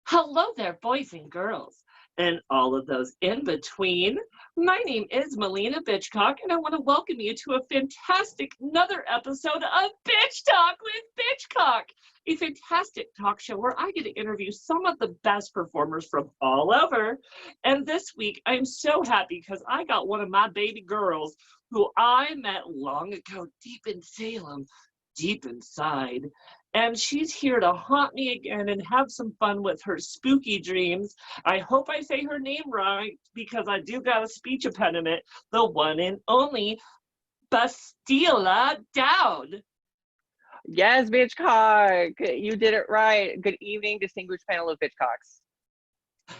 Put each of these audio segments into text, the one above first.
Hello there, boys and girls, and all of those in between. My name is Maliena Bitchcock, and I want to welcome you to a fantastic another episode of Bitch Talk with Bitchcock, a fantastic talk show where I get to interview some of the best performers from all over. And this week, I'm so happy because I got one of my baby girls who I met long ago deep in Salem, deep inside. And she's here to haunt me again and have some fun with her spooky dreams. I hope I say her name right because I do got a speech impediment. The one and only Bastila Daud. Yes, Bitchcock. You did it right. Good evening, distinguished panel of Bitchcocks.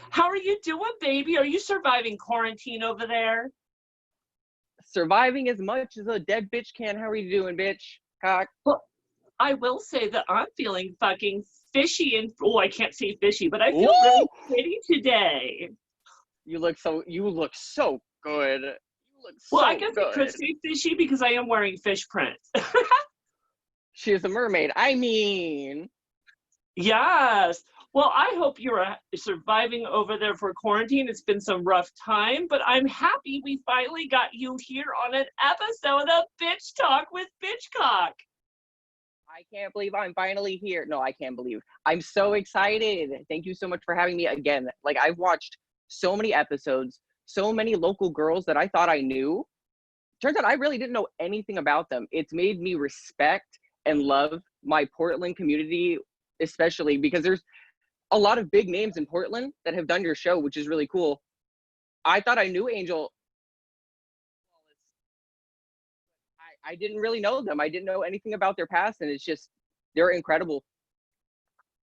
How are you doing, baby? Are you surviving quarantine over there? Surviving as much as a dead bitch can. How are you doing, Bitchcock? Well, I will say that I'm feeling fucking fishy and I can't say fishy, but I feel Ooh! really pretty today. You look so good. Well, I guess I could say fishy because I am wearing fish prints. She is a mermaid. I mean, Yes. Well, I hope you're surviving over there for quarantine. It's been some rough time, but I'm happy we finally got you here on an episode of Bitch Talk with Bitchcock. I can't believe I'm finally here. No, I can't believe. I'm so excited. Thank you so much for having me again. Like, I've watched so many episodes, so many local girls that I thought I knew. Turns out I really didn't know anything about them. It's made me respect and love my Portland community, especially because there's a lot of big names in Portland that have done your show, which is really cool. I thought I knew Angel. I didn't really know them. I didn't know anything about their past, and it's just, they're incredible.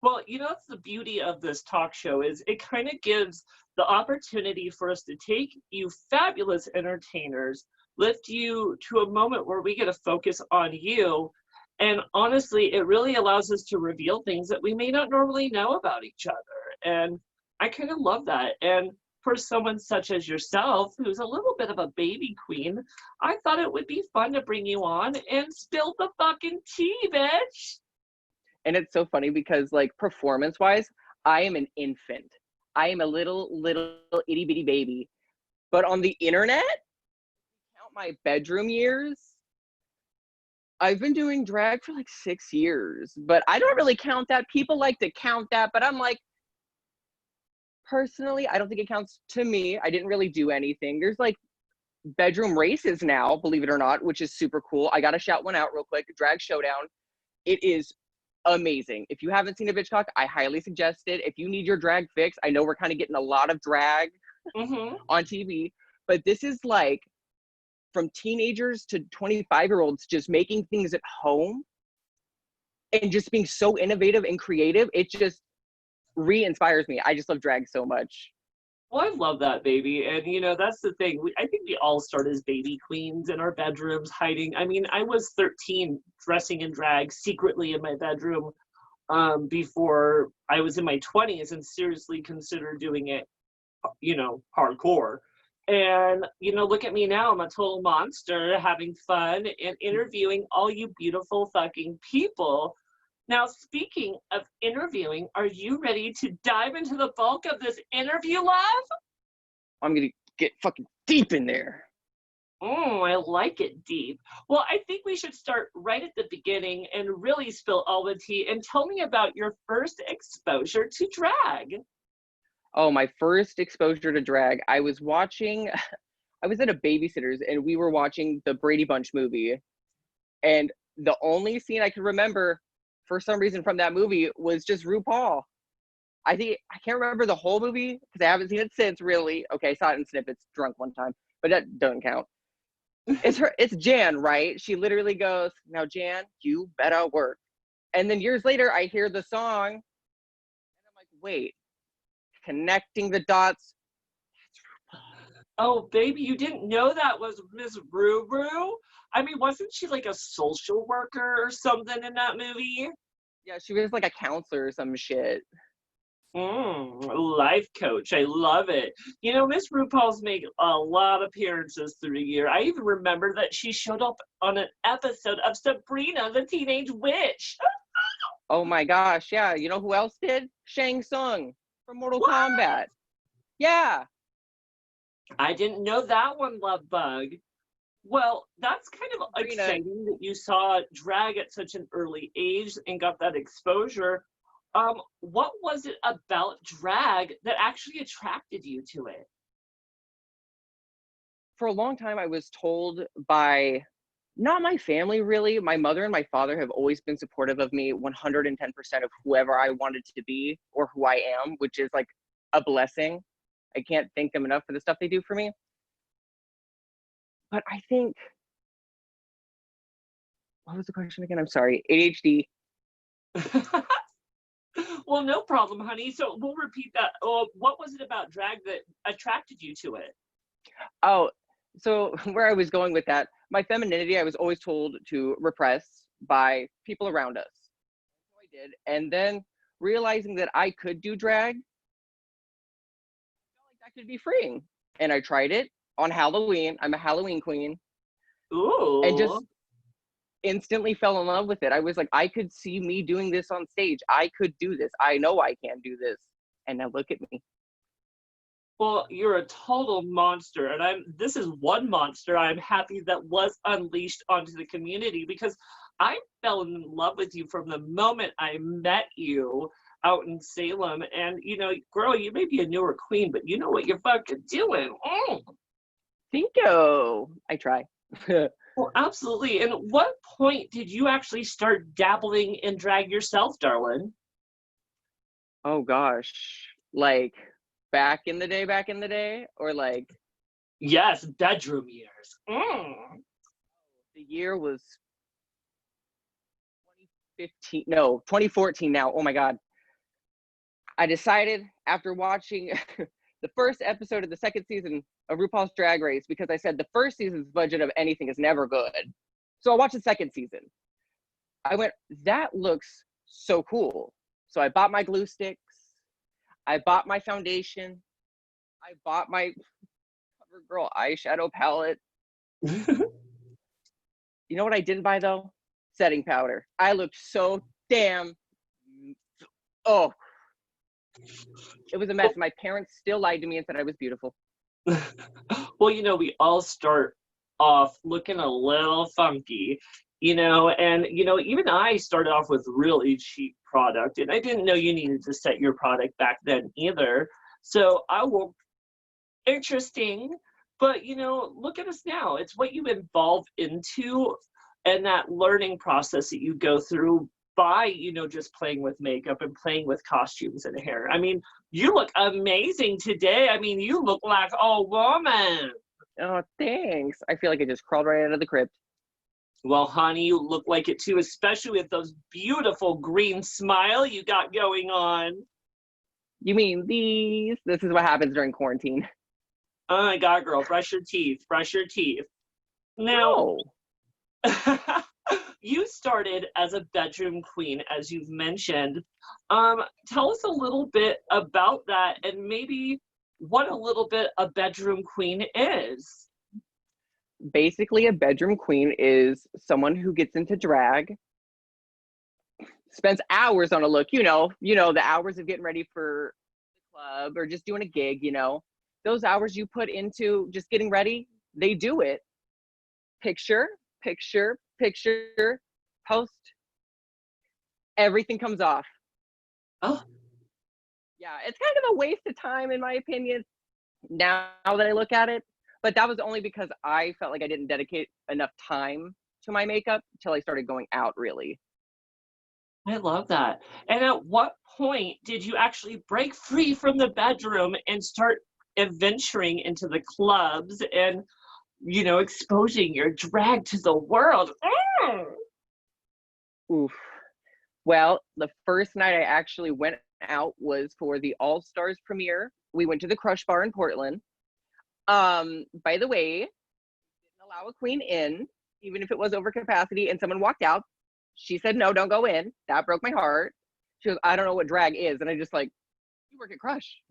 Well, that's the beauty of this talk show is it kind of gives the opportunity for us to take you fabulous entertainers, lift you to a moment where we get to focus on you. And honestly, it really allows us to reveal things that we may not normally know about each other. And I kind of love that. And for someone such as yourself, who's a little bit of a baby queen, I thought it would be fun to bring you on and spill the fucking tea, bitch. And it's so funny because, like, performance-wise, I am an infant. I am a little itty-bitty baby. But on the internet, count my bedroom years, I've been doing drag for like 6 years, but I don't really count that. People like to count that, but I'm like, personally, I don't think it counts to me. I didn't really do anything. There's like bedroom races now, believe it or not, which is super cool. I got to shout one out real quick. Drag Showdown. It is amazing. If you haven't seen a Bitchcock, I highly suggest it. If you need your drag fix, I know we're kind of getting a lot of drag on TV, but this is like from teenagers to 25-year-olds just making things at home and just being so innovative and creative. It just re-inspires me. I just love drag so much. Well, I love that, baby. And, that's the thing. I think we all start as baby queens in our bedrooms, hiding. I mean, I was 13 dressing in drag secretly in my bedroom before I was in my 20s and seriously considered doing it, hardcore. And, look at me now. I'm a total monster having fun and interviewing all you beautiful fucking people. Now, speaking of interviewing, are you ready to dive into the bulk of this interview, love? I'm going to get fucking deep in there. I like it deep. Well, I think we should start right at the beginning and really spill all the tea and tell me about your first exposure to drag. Oh, my first exposure to drag. I was at a babysitter's and we were watching the Brady Bunch movie. And the only scene I could remember for some reason from that movie was just RuPaul. I can't remember the whole movie because I haven't seen it since, really. Okay, I saw it in snippets drunk one time, but that doesn't count. It's Jan, right? She literally goes, "Now, Jan, you better work." And then years later, I hear the song, and I'm like, wait, connecting the dots. Oh, baby, you didn't know that was Miss Ruru? I mean, wasn't she like a social worker or something in that movie? Yeah, she was like a counselor or some shit. Life coach. I love it. Miss RuPaul's made a lot of appearances through the year. I even remember that she showed up on an episode of Sabrina the Teenage Witch. Oh my gosh, yeah. You know who else did? Shang Tsung. from Mortal What? Kombat. Yeah. I didn't know that one, Love Bug. Well, that's kind of Sabrina, exciting that you saw drag at such an early age and got that exposure. What was it about drag that actually attracted you to it? for a long time, I was told by not my family really. My mother and my father have always been supportive of me 110% of whoever I wanted to be or who I am, which is like a blessing. I can't thank them enough for the stuff they do for me. But I think, what was the question again? I'm sorry. ADHD. Well, no problem, honey. So we'll repeat that. What was it about drag that attracted you to it? Oh, so where I was going with that, my femininity, I was always told to repress by people around us. So I did. And then realizing that I could do drag, I felt like that could be freeing. And I tried it on Halloween. I'm a Halloween queen. And Ooh. just instantly fell in love with it. I was like, I could see me doing this on stage. I could do this. I know I can do this. And now look at me. Well, you're a total monster, and this is one monster I'm happy that was unleashed onto the community because I fell in love with you from the moment I met you out in Salem. And girl, you may be a newer queen, but you know what you're fucking doing. Mm. Thank you. I try. Well, absolutely. And what point did you actually start dabbling in drag yourself, darling? Oh gosh. Like back in the day, or like Yes, bedroom years. Mm. the year was 2015, no, 2014 now. Oh my God. I decided after watching the first episode of the second season of RuPaul's Drag Race, because I said the first season's budget of anything is never good. So I watched the second season. I went, that looks so cool. So I bought my glue sticks. I bought my foundation. I bought my CoverGirl eyeshadow palette. You know what I didn't buy though? Setting powder. I looked so damn, oh, it was a mess. My parents still lied to me and said I was beautiful. Well, we all start off looking a little funky, and even I started off with really cheap product, and I didn't know you needed to set your product back then either. So I will, interesting, but look at us now. It's what you evolve into and that learning process that you go through by just playing with makeup and playing with costumes and hair. I mean, you look amazing today. I mean, you look like a woman. Oh, thanks. I feel like I just crawled right out of the crypt. Well, honey, you look like it too, especially with those beautiful green smile you got going on. You mean these? This is what happens during quarantine. Oh my God, girl, brush your teeth, brush your teeth. Now, No. you started as a bedroom queen, as you've mentioned. Tell us a little bit about that and maybe what a little bit a bedroom queen is. Basically, a bedroom queen is someone who gets into drag, spends hours on a look, the hours of getting ready for the club or just doing a gig, those hours you put into just getting ready, they do it. Picture, post, everything comes off. Oh, Yeah, it's kind of a waste of time in my opinion now that I look at it. But that was only because I felt like I didn't dedicate enough time to my makeup until I started going out, really. I love that. And at what point did you actually break free from the bedroom and start adventuring into the clubs and, exposing your drag to the world? Mm. Oof. Well, the first night I actually went out was for the All Stars premiere. We went to the Crush Bar in Portland. By the way, didn't allow a queen in, even if it was over capacity, and someone walked out. She said, no, don't go in. That broke my heart. She goes, I don't know what drag is. And I just like, you work at Crush.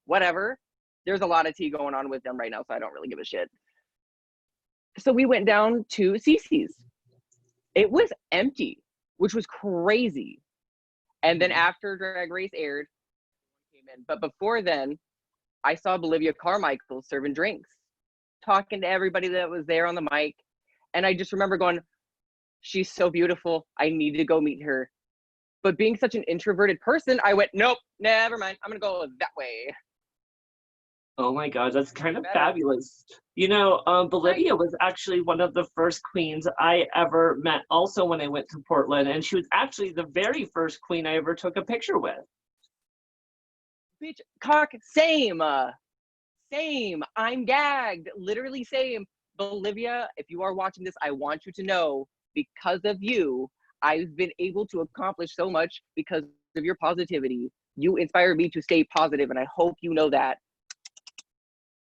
Whatever. There's a lot of tea going on with them right now, so I don't really give a shit. So we went down to Cece's. It was empty, which was crazy. And then after Drag Race aired, in. But before then, I saw Bolivia Carmichael serving drinks, talking to everybody that was there on the mic. And I just remember going, she's so beautiful. I need to go meet her. But being such an introverted person, I went, nope, never mind. I'm going to go that way. Oh my God, that's kind of Better. fabulous. You know, Bolivia was actually one of the first queens I ever met also when I went to Portland. And she was actually the very first queen I ever took a picture with. Bitchcock, same. Same. I'm gagged. Literally same. Bolivia, if you are watching this, I want you to know, because of you, I've been able to accomplish so much because of your positivity. You inspire me to stay positive, and I hope you know that.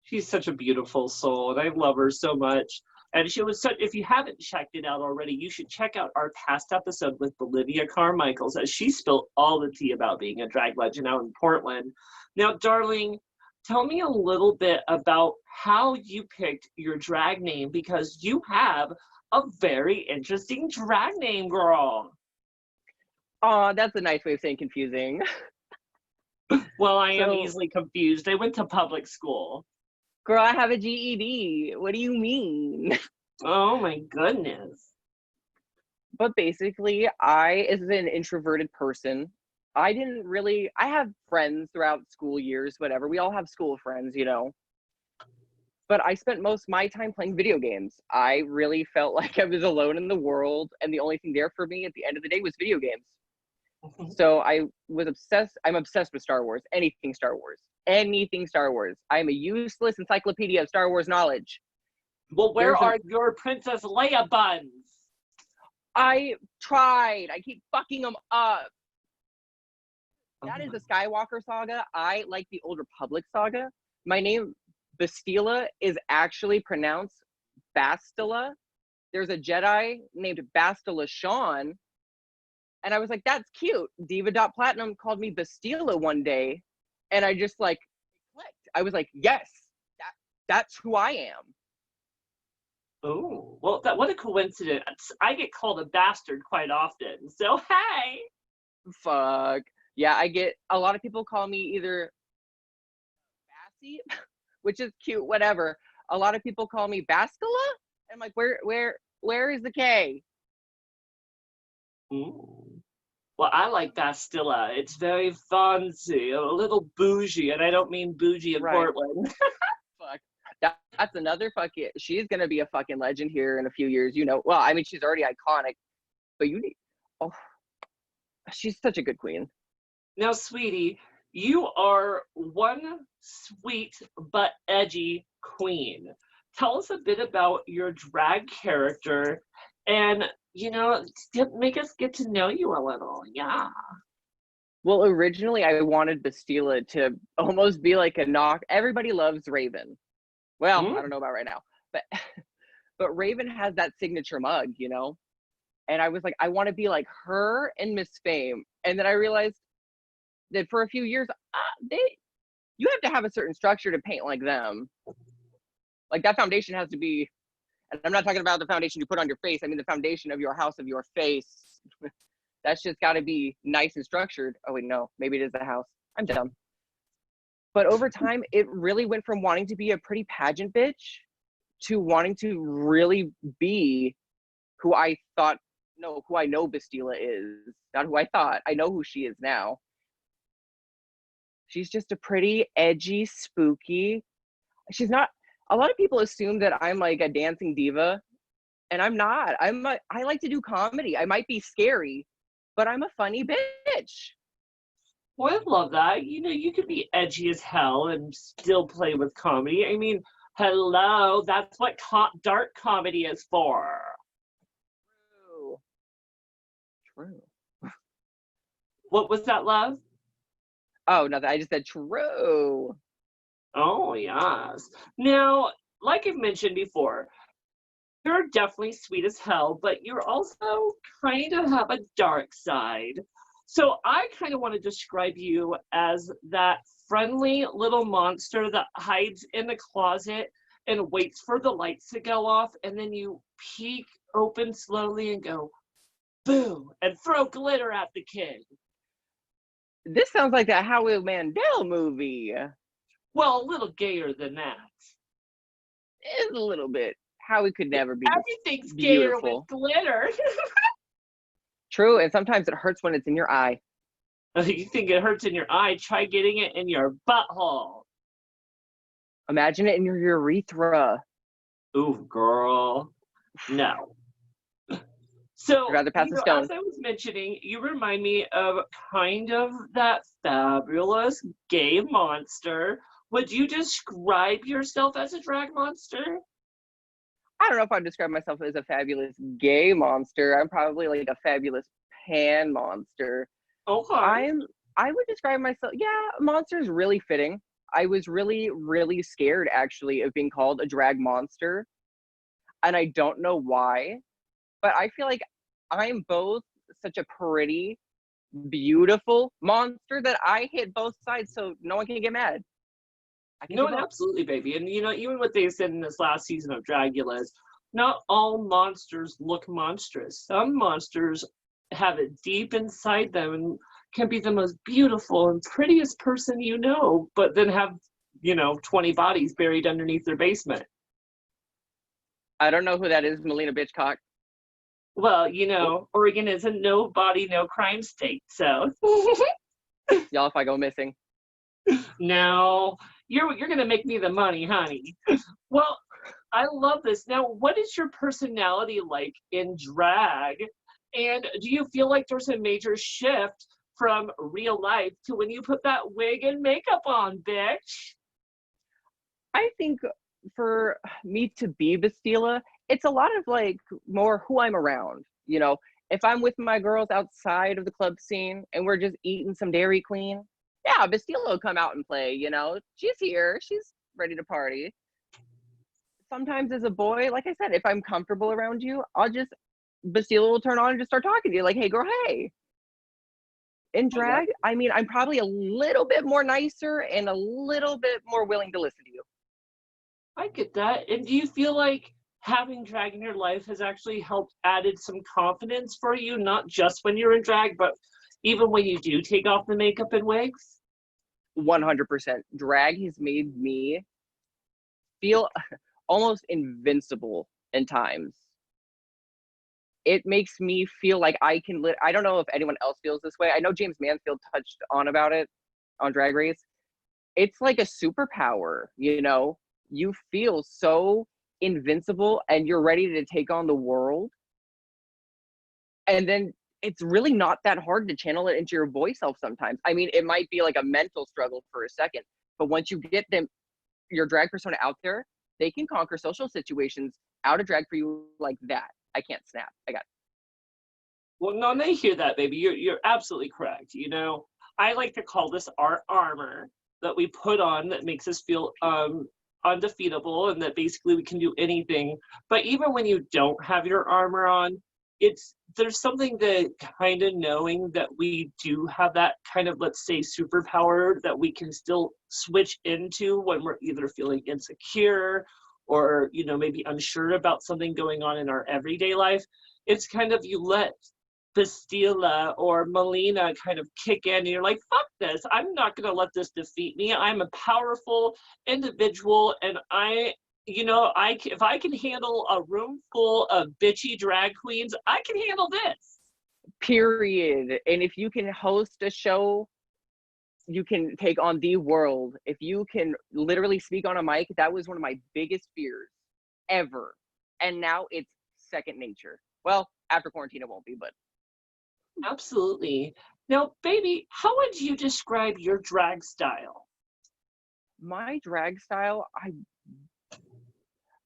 She's such a beautiful soul, and I love her so much. And she was such, if you haven't checked it out already, you should check out our past episode with Bolivia Carmichaels, as she spilled all the tea about being a drag legend out in Portland. Now, darling, tell me a little bit about how you picked your drag name, because you have a very interesting drag name, girl. Aw, that's a nice way of saying confusing. Well, I am So, easily confused. I went to public school. girl, I have a GED. What do you mean? Oh my goodness. But basically, I, as an introverted person, I have friends throughout school years, whatever. We all have school friends, you know. But I spent most of my time playing video games. I really felt like I was alone in the world, and the only thing there for me at the end of the day was video games. So I'm obsessed with Star Wars, anything Star Wars. Anything Star Wars. I'm a useless encyclopedia of Star Wars knowledge. Well, where are your Princess Leia buns? I tried. I keep fucking them up. That is the Skywalker saga. I like the Old Republic saga. My name, Bastila, is actually pronounced Bastila. There's a Jedi named Bastila Sean. And I was like, that's cute. Diva.Platinum called me Bastila one day. And I just like clicked. I was like, yes, that's who I am. Oh, well, what a coincidence. I get called a bastard quite often. So, hey. Fuck. Yeah, I get a lot of people call me either Bassy, which is cute, whatever. A lot of people call me Bastila. I'm like, where is the K? Ooh. Well, I like Bastila. It's very fancy, a little bougie, and I don't mean bougie in Portland. Fuck. That's another fucking. She's gonna be a fucking legend here in a few years. You know. Well, I mean, she's already iconic, but you need. Oh, she's such a good queen. Now, sweetie, you are one sweet but edgy queen. Tell us a bit about your drag character, and make us get to know you a little. Yeah. Well, originally I wanted Bastila to almost be like a knock. Everybody loves Raven. Well, I don't know about right now, but Raven has that signature mug, you know? And I was like, I want to be like her and Miss Fame. And then I realized that for a few years, you have to have a certain structure to paint like them. Like that foundation has to be, and I'm not talking about the foundation you put on your face. I mean, the foundation of your house, of your face. That's just got to be nice and structured. Oh, wait, no, maybe it is the house. I'm dumb. But over time, it really went from wanting to be a pretty pageant bitch to wanting to really be who I know Bastila is. Not who I thought. I know who she is now. She's just a pretty, edgy, spooky. She's not, a lot of people assume that I'm like a dancing diva, and I'm not. I like to do comedy. I might be scary, but I'm a funny bitch. Well, I love that. You could be edgy as hell and still play with comedy. I mean, hello, that's what dark comedy is for. True. What was that, love? Oh, nothing. I just said true. Oh, yes. Now, like I've mentioned before, you're definitely sweet as hell, but you're also kind of have a dark side. So I kind of want to describe you as that friendly little monster that hides in the closet and waits for the lights to go off, and then you peek open slowly and go, boom, and throw glitter at the kid. This sounds like a Howie Mandel movie. Well, a little gayer than that. It's a little bit. Howie could never be this Everything's gayer with beautiful. glitter. True, and sometimes it hurts when it's in your eye. You think it hurts in your eye? Try getting it in your butthole. Imagine it in your urethra. Ooh, girl. No. So, I'd rather pass a stone. as I was mentioning, you remind me of kind of that fabulous gay monster. Would you describe yourself as a drag monster? I don't know if I'd describe myself as a fabulous gay monster. I'm probably like a fabulous pan monster. Okay. I would describe myself, yeah, monster is really fitting. I was really, really scared actually of being called a drag monster. And I don't know why, but I feel like I'm both such a pretty, beautiful monster that I hit both sides so no one can get mad. I can No, do and both. absolutely, baby. And even what they said in this last season of Dragula is not all monsters look monstrous. Some monsters have it deep inside them and can be the most beautiful and prettiest person you know, but then have, 20 bodies buried underneath their basement. I don't know who that is, Maliena Bitchcock. Well, Oregon is a no body, no crime state, so Y'all, if I go missing. no, you're gonna make me the money, honey. Well, I love this. Now, what is your personality like in drag? And do you feel like there's a major shift from real life to when you put that wig and makeup on, bitch? I think for me to be Bastila, it's a lot of like more who I'm around. You know, if I'm with my girls outside of the club scene and we're just eating some Dairy Queen, yeah, Bastila will come out and play. You know, she's here, she's ready to party. Sometimes as a boy, like I said, if I'm comfortable around you, Bastila will turn on and just start talking to you like, hey, girl, hey. In I love drag, I mean, I'm probably a little bit more nicer and a little bit more willing to listen to you. I get that. And do you feel like having drag in your life has actually helped added some confidence for you, not just when you're in drag, but even when you do take off the makeup and wigs? 100%. Drag has made me feel almost invincible in times. It makes me feel like I don't know if anyone else feels this way. I know James Mansfield touched on about it on Drag Race. It's like a superpower, you know? You feel so invincible and you're ready to take on the world. And then it's really not that hard to channel it into your voice self sometimes. I mean, it might be like a mental struggle for a second, but once you get your drag persona out there, they can conquer social situations out of drag for you like that. I can't snap. I got it. Well, no, they hear that, baby. You're absolutely correct. I like to call this our armor that we put on that makes us feel undefeatable and that basically we can do anything. But even when you don't have your armor on, there's something that kind of knowing that we do have that kind of, let's say, superpower that we can still switch into when we're either feeling insecure or maybe unsure about something going on in our everyday life. It's kind of, you let Bastila or Maliena kind of kick in and you're like, fuck this, I'm not going to let this defeat me. I'm a powerful individual and if I can handle a room full of bitchy drag queens, I can handle this. Period. And if you can host a show, you can take on the world. If you can literally speak on a mic, that was one of my biggest fears ever. And now it's second nature. Well, after quarantine, it won't be, but. Absolutely. Now, baby, how would you describe your drag style? My drag style,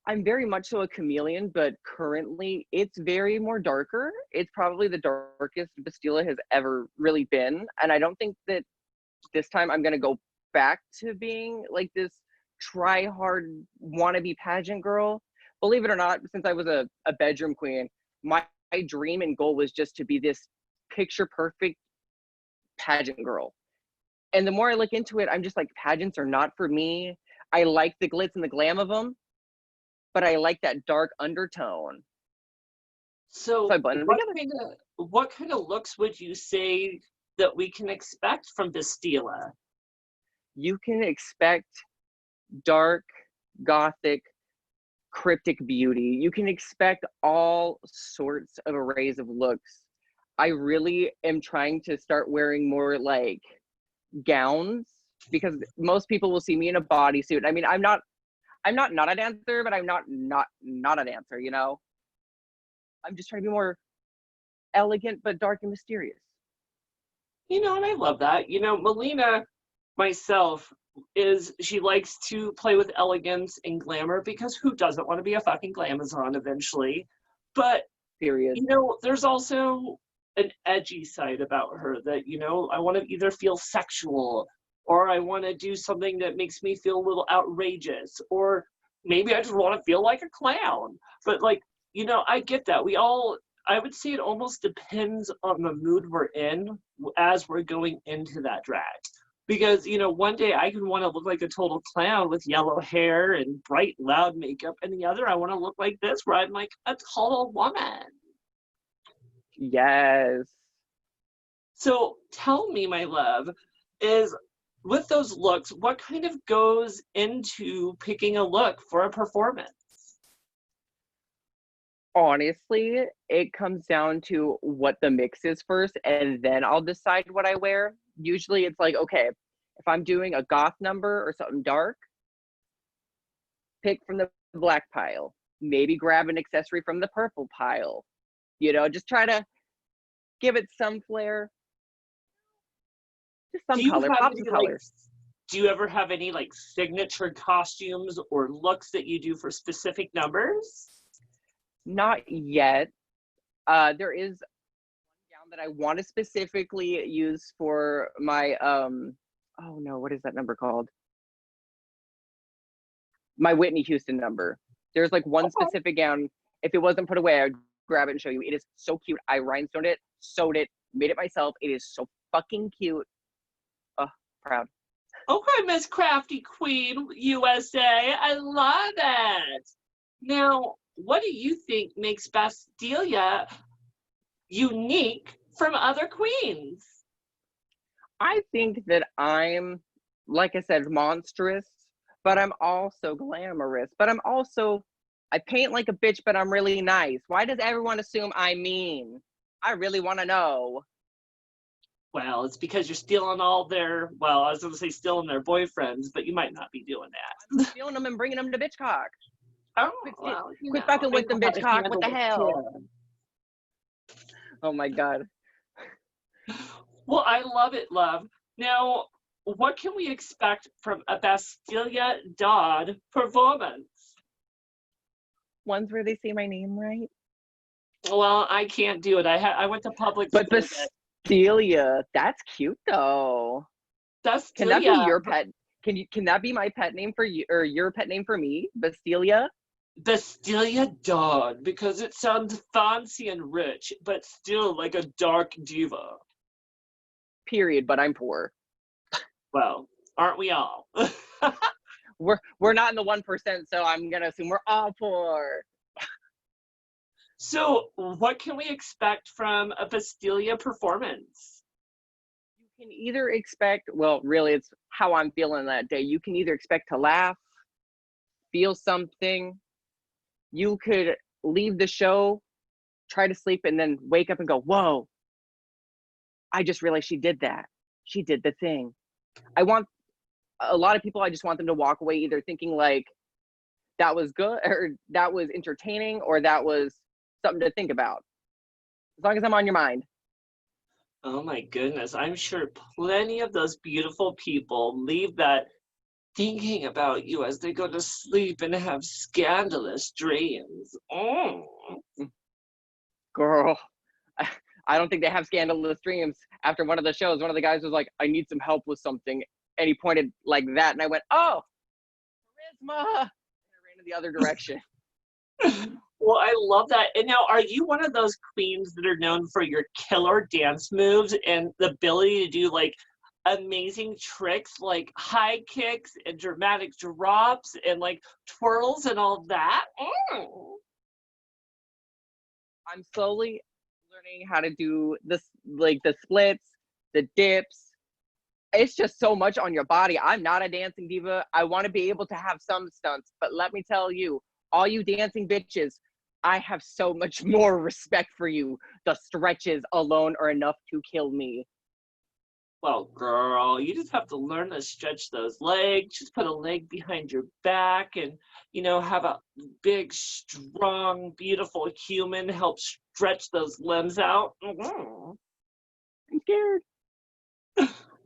I'm very much so a chameleon, but currently it's very more darker. It's probably the darkest Bastila has ever really been. And I don't think that this time I'm going to go back to being like this try hard wannabe pageant girl. Believe it or not, since I was a bedroom queen, my dream and goal was just to be this picture perfect pageant girl. And the more I look into it, I'm just like, pageants are not for me. I like the glitz and the glam of them, but I like that dark undertone. So I blend them together. what kind of looks would you say that we can expect from Bastila? You can expect dark, gothic, cryptic beauty. You can expect all sorts of arrays of looks. I really am trying to start wearing more like gowns, because most people will see me in a bodysuit. I mean, I'm not a dancer, but I'm not a dancer, you know? I'm just trying to be more elegant but dark and mysterious. You know, and I love that. You know, Maliena, myself, she likes to play with elegance and glamour, because who doesn't want to be a fucking glamazon eventually? But, Period. you know, there's also an edgy side about her that, you know, I want to either feel sexual, or I want to do something that makes me feel a little outrageous, or maybe I just want to feel like a clown. But, like, you know, I get that. I would say it almost depends on the mood we're in as we're going into that drag. Because, you know, one day I can want to look like a total clown with yellow hair and bright, loud makeup, and the other I want to look like this, where I'm like a total woman. Yes. So tell me, my love, is with those looks, what kind of goes into picking a look for a performance? Honestly, it comes down to what the mix is first, and then I'll decide what I wear. Usually it's like, okay, if I'm doing a goth number or something dark, pick from the black pile. Maybe grab an accessory from the purple pile. You know, just try to give it some flair, just some Do you color, have pop any some like color. do you ever have any like signature costumes or looks that you do for specific numbers? Not yet. There is one gown that I want to specifically use for my oh no, what is that number called? My Whitney Houston number. There's like one Okay. specific gown. If it wasn't put away, I'd grab it and show you. It is so cute. I rhinestoned it, sewed it, made it myself. It is so fucking cute. Oh, proud. Okay, Miss Crafty Queen USA. I love it. Now, what do you think makes Bastila unique from other queens? I think that I'm, like I said, monstrous, but I'm also glamorous. But I paint like a bitch, but I'm really nice. Why does everyone assume I'm mean? I really want to know. Well, it's because you're stealing I was going to say stealing their boyfriends, but you might not be doing that. Stealing them and bringing them to Bitchcock. Oh, Quit, well, you quit know, fucking I with know them, how to Bitchcock. What handle the a hell? kid. Oh my God. Well, I love it, love. Now, what can we expect from a Bastila Daud performance? Ones where they say my name right. Well, I can't do it. I went to public But school. Bastila, that's cute though. Can that be Bastila, your pet? Can that be my pet name for you, or your pet name for me? Bastila? Bastila Daud, because it sounds fancy and rich, but still like a dark diva. Period, but I'm poor. Well, aren't we all? We're not in the 1%, so I'm gonna assume we're all poor. So, what can we expect from a Bastila performance? You can either expect, well, really, it's how I'm feeling that day. You can either expect to laugh, feel something. You could leave the show, try to sleep, and then wake up and go, whoa, I just realized she did that. She did the thing. I want a lot of people, I just want them to walk away either thinking like that was good, or that was entertaining, or that was something to think about. As long as I'm on your mind. Oh my goodness, I'm sure plenty of those beautiful people leave that thinking about you as they go to sleep and have scandalous dreams. Mm. Girl, I don't think they have scandalous dreams. After one of the shows, one of the guys was like, I need some help with something. And he pointed like that. And I went, oh, charisma. And I ran in the other direction. Well, I love that. And now, are you one of those queens that are known for your killer dance moves and the ability to do like amazing tricks like high kicks and dramatic drops and like twirls and all that? Mm. I'm slowly learning how to do this, like the splits, the dips. It's just so much on your body. I'm not a dancing diva. I want to be able to have some stunts, but let me tell you, all you dancing bitches, I have so much more respect for you. The stretches alone are enough to kill me. Well, girl, you just have to learn to stretch those legs. Just put a leg behind your back and, have a big, strong, beautiful human help stretch those limbs out. Mhm. I'm scared.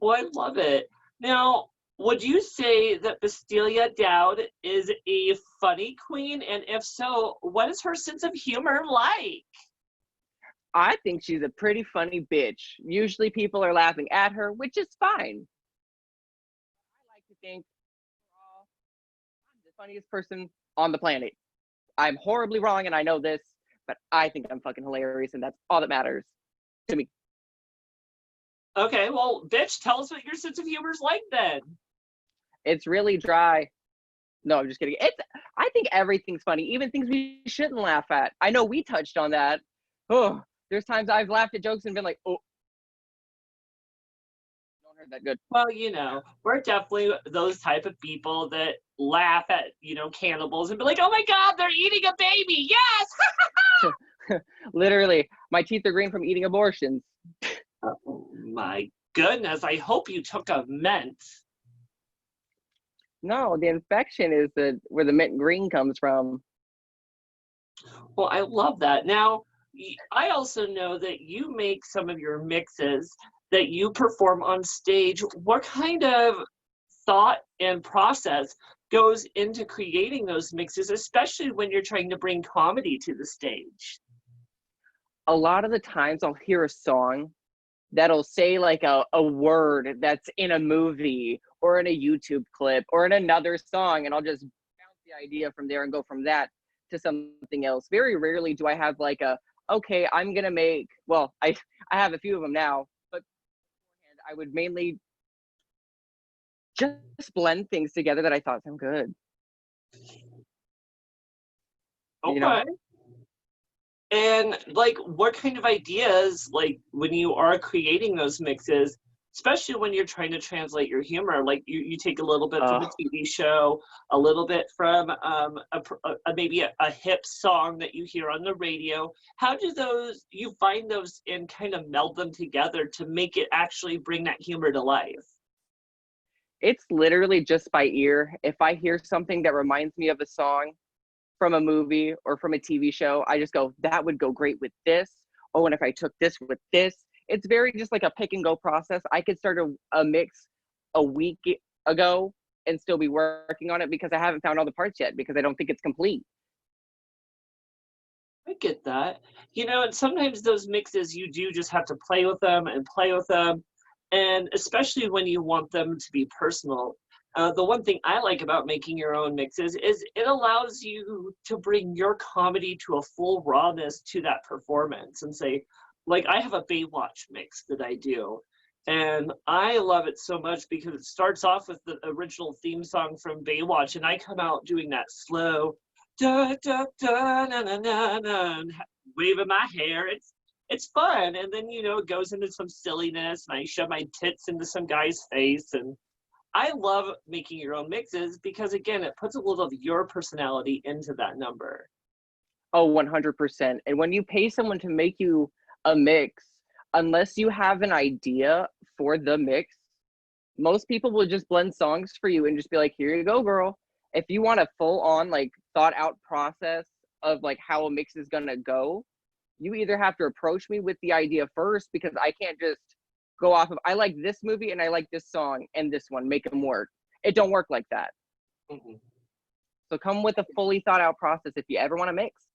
Well, I love it. Now, would you say that Bastila Daud is a funny queen? And if so, what is her sense of humor like? I think she's a pretty funny bitch. Usually people are laughing at her, which is fine. I like to think overall, I'm the funniest person on the planet. I'm horribly wrong and I know this, but I think I'm fucking hilarious and that's all that matters to me. Okay, well, bitch, tell us what your sense of humor is like then. It's really dry. No, I'm just kidding. I think everything's funny, even things we shouldn't laugh at. I know we touched on that. Oh, there's times I've laughed at jokes and been like, oh, don't hurt that good. Well, we're definitely those type of people that laugh at, cannibals and be like, oh my God, they're eating a baby. Yes. Literally, my teeth are green from eating abortions. Oh my goodness. I hope you took a mint. No, the infection is where the mint green comes from. Well, I love that. Now, I also know that you make some of your mixes that you perform on stage. What kind of thought and process goes into creating those mixes, especially when you're trying to bring comedy to the stage? A lot of the times I'll hear a song that'll say like a word that's in a movie or in a YouTube clip or in another song, and I'll just bounce the idea from there and go from that to something else. Very rarely do I have like okay, I'm gonna make, well, I have a few of them now, but beforehand I would mainly just blend things together that I thought sound good. You know, Okay. And like, what kind of ideas, like when you are creating those mixes, especially when you're trying to translate your humor, like you take a little bit from a uh, TV show, a little bit from maybe a hip song that you hear on the radio. How do you find those and kind of meld them together to make it actually bring that humor to life? it's literally just by ear. If I hear something that reminds me of a song from a movie or from a TV show, I just go, that would go great with this. Oh, and if I took this with this, it's very just like a pick and go process. I could start a mix a week ago and still be working on it because I haven't found all the parts yet because I don't think it's complete. I get that. And sometimes those mixes, you do just have to play with them and play with them. And especially when you want them to be personal. The one thing I like about making your own mixes is it allows you to bring your comedy to a full rawness to that performance and say, like, I have a Baywatch mix that I do. And I love it so much because it starts off with the original theme song from Baywatch, and I come out doing that slow da da da na na na na, waving my hair. It's fun, and then it goes into some silliness, and I shove my tits into some guy's face, and I love making your own mixes because again, it puts a little of your personality into that number. Oh, 100%. And when you pay someone to make you a mix, unless you have an idea for the mix, most people will just blend songs for you and just be like, here you go, girl. If you want a full on, like, thought out process of like how a mix is gonna go, you either have to approach me with the idea first because I can't just go off of, I like this movie and I like this song and this one, make them work. It don't work like that. Mhm. So come with a fully thought out process if you ever want to mix.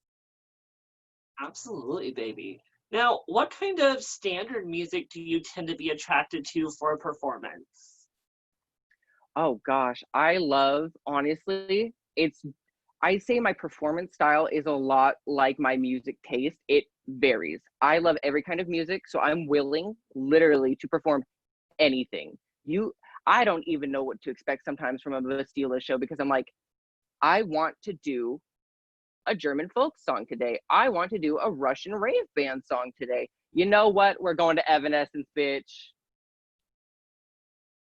Absolutely, baby. Now, what kind of standard music do you tend to be attracted to for a performance? Oh gosh, I love, honestly, I say my performance style is a lot like my music taste. It varies. I love every kind of music, so I'm willing literally to perform anything. I don't even know what to expect sometimes from a Bastila show because I'm like, I want to do a German folk song today. I want to do a Russian rave band song today. You know what? We're going to Evanescence, bitch.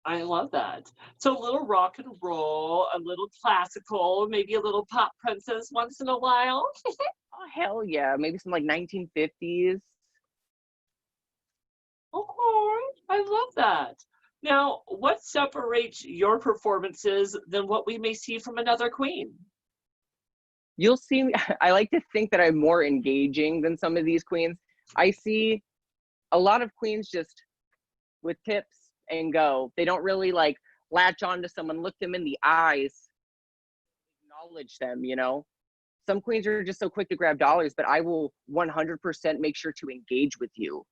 I love that. So a little rock and roll, a little classical, maybe a little pop princess once in a while. Oh hell yeah, maybe some like 1950s. Okay, I love that. Now, what separates your performances than what we may see from another queen? You'll see I like to think that I'm more engaging than some of these queens. I see a lot of queens just with tips and go. They don't really like latch on to someone, look them in the eyes, acknowledge them, you know? Some queens are just so quick to grab dollars, but I will 100% make sure to engage with you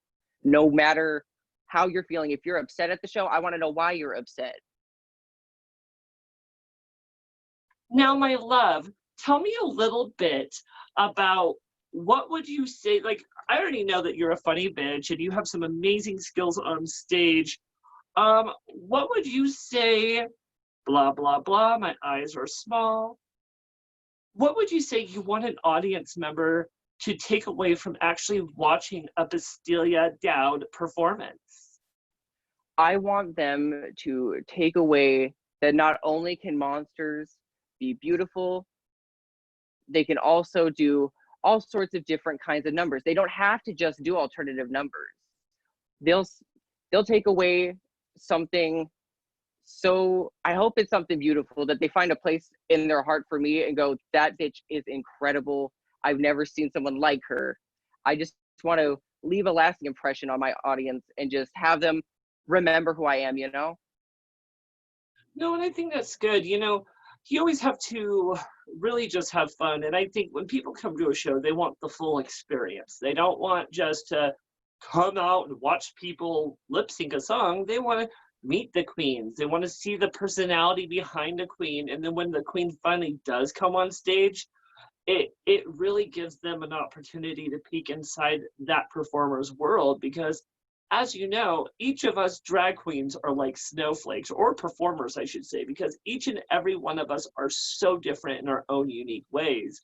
no matter how you're feeling. If you're upset at the show, I want to know why you're upset. Now, my love, tell me a little bit about what would you say, like, I already know that you're a funny bitch and you have some amazing skills on stage. What would you say, blah, blah, blah, my eyes are small. What would you say you want an audience member to take away from actually watching a Bastila Daud performance? I want them to take away that not only can monsters be beautiful, they can also do all sorts of different kinds of numbers. They don't have to just do alternative numbers. They'll they'll take away something, so I hope it's something beautiful that they find a place in their heart for me and go, that bitch is incredible. I've never seen someone like her. I just want to leave a lasting impression on my audience and just have them remember who I am, you know? No, and I think that's good. You always have to really just have fun. And I think when people come to a show, they want the full experience. They don't want just to come out and watch people lip sync a song. They want to meet the queens. They want to see the personality behind the queen. And then when the queen finally does come on stage, it really gives them an opportunity to peek inside that performer's world because as you know, each of us drag queens are like snowflakes, or performers, I should say, because each and every one of us are so different in our own unique ways.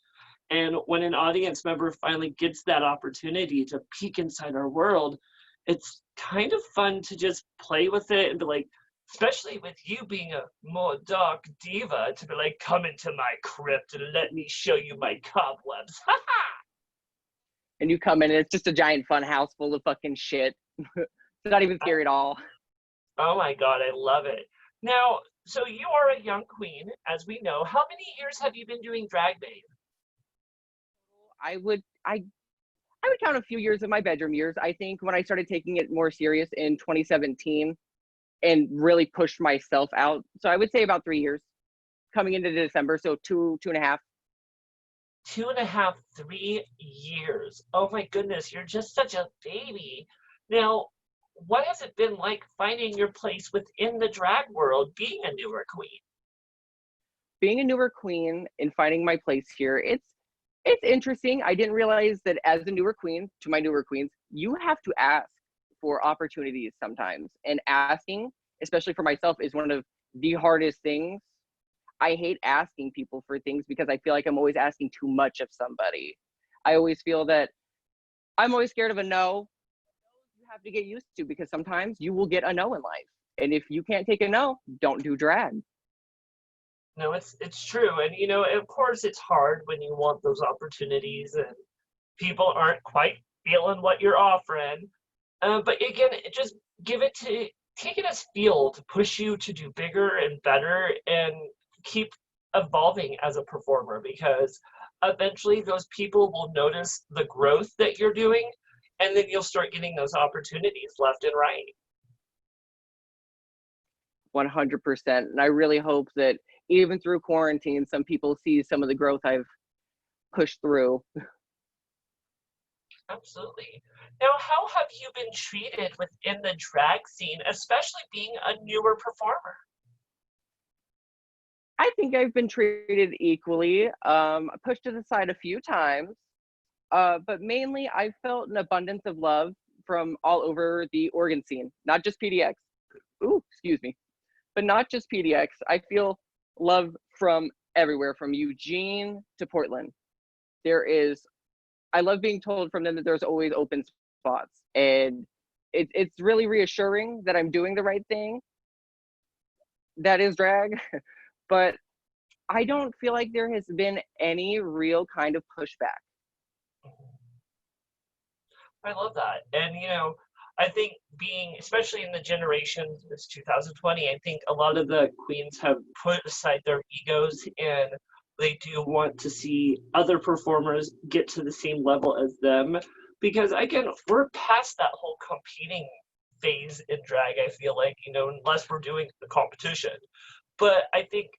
And when an audience member finally gets that opportunity to peek inside our world, it's kind of fun to just play with it and be like, especially with you being a more dark diva, to be like, come into my crypt and let me show you my cobwebs. And you come in and it's just a giant fun house full of fucking shit. It's not even scary at all. Oh my God, I love it. Now, so you are a young queen, as we know. How many years have you been doing drag, babe? I would I I would count a few years of my bedroom years. I think when I started taking it more serious in 2017 and really pushed myself out. So I would say about 3 years coming into December. So two and a half. Two and a half, 3 years. Oh my goodness, you're just such a baby. Now, what has it been like finding your place within the drag world, being a newer queen? Being a newer queen and finding my place here, it's interesting. I didn't realize that as a newer queen, to my newer queens, you have to ask for opportunities sometimes. And asking, especially for myself, is one of the hardest things. I hate asking people for things because I feel like I'm always asking too much of somebody. I always feel that I'm always scared of a no. You have to get used to because sometimes you will get a no in life. And if you can't take a no, don't do drag. No, it's true. And of course it's hard when you want those opportunities and people aren't quite feeling what you're offering. But again, just give it to take it as fuel to push you to do bigger and better and keep evolving as a performer because eventually those people will notice the growth that you're doing and then you'll start getting those opportunities left and right. 100%. And I really hope that even through quarantine, some people see some of the growth I've pushed through. Absolutely. Now, how have you been treated within the drag scene, especially being a newer performer? I think I've been treated equally, pushed to the side a few times, but mainly I felt an abundance of love from all over the Oregon scene, not just PDX. Ooh, excuse me, but not just PDX. I feel love from everywhere, from Eugene to Portland. There is, I love being told from them that there's always open spots, and it's really reassuring that I'm doing the right thing. that is drag, but I don't feel like there has been any real kind of pushback. I love that. And, I think being, especially in the generation, this 2020, I think a lot of the queens have put aside their egos and they do want to see other performers get to the same level as them. Because, again, we're past that whole competing phase in drag, I feel like, unless we're doing the competition. But I think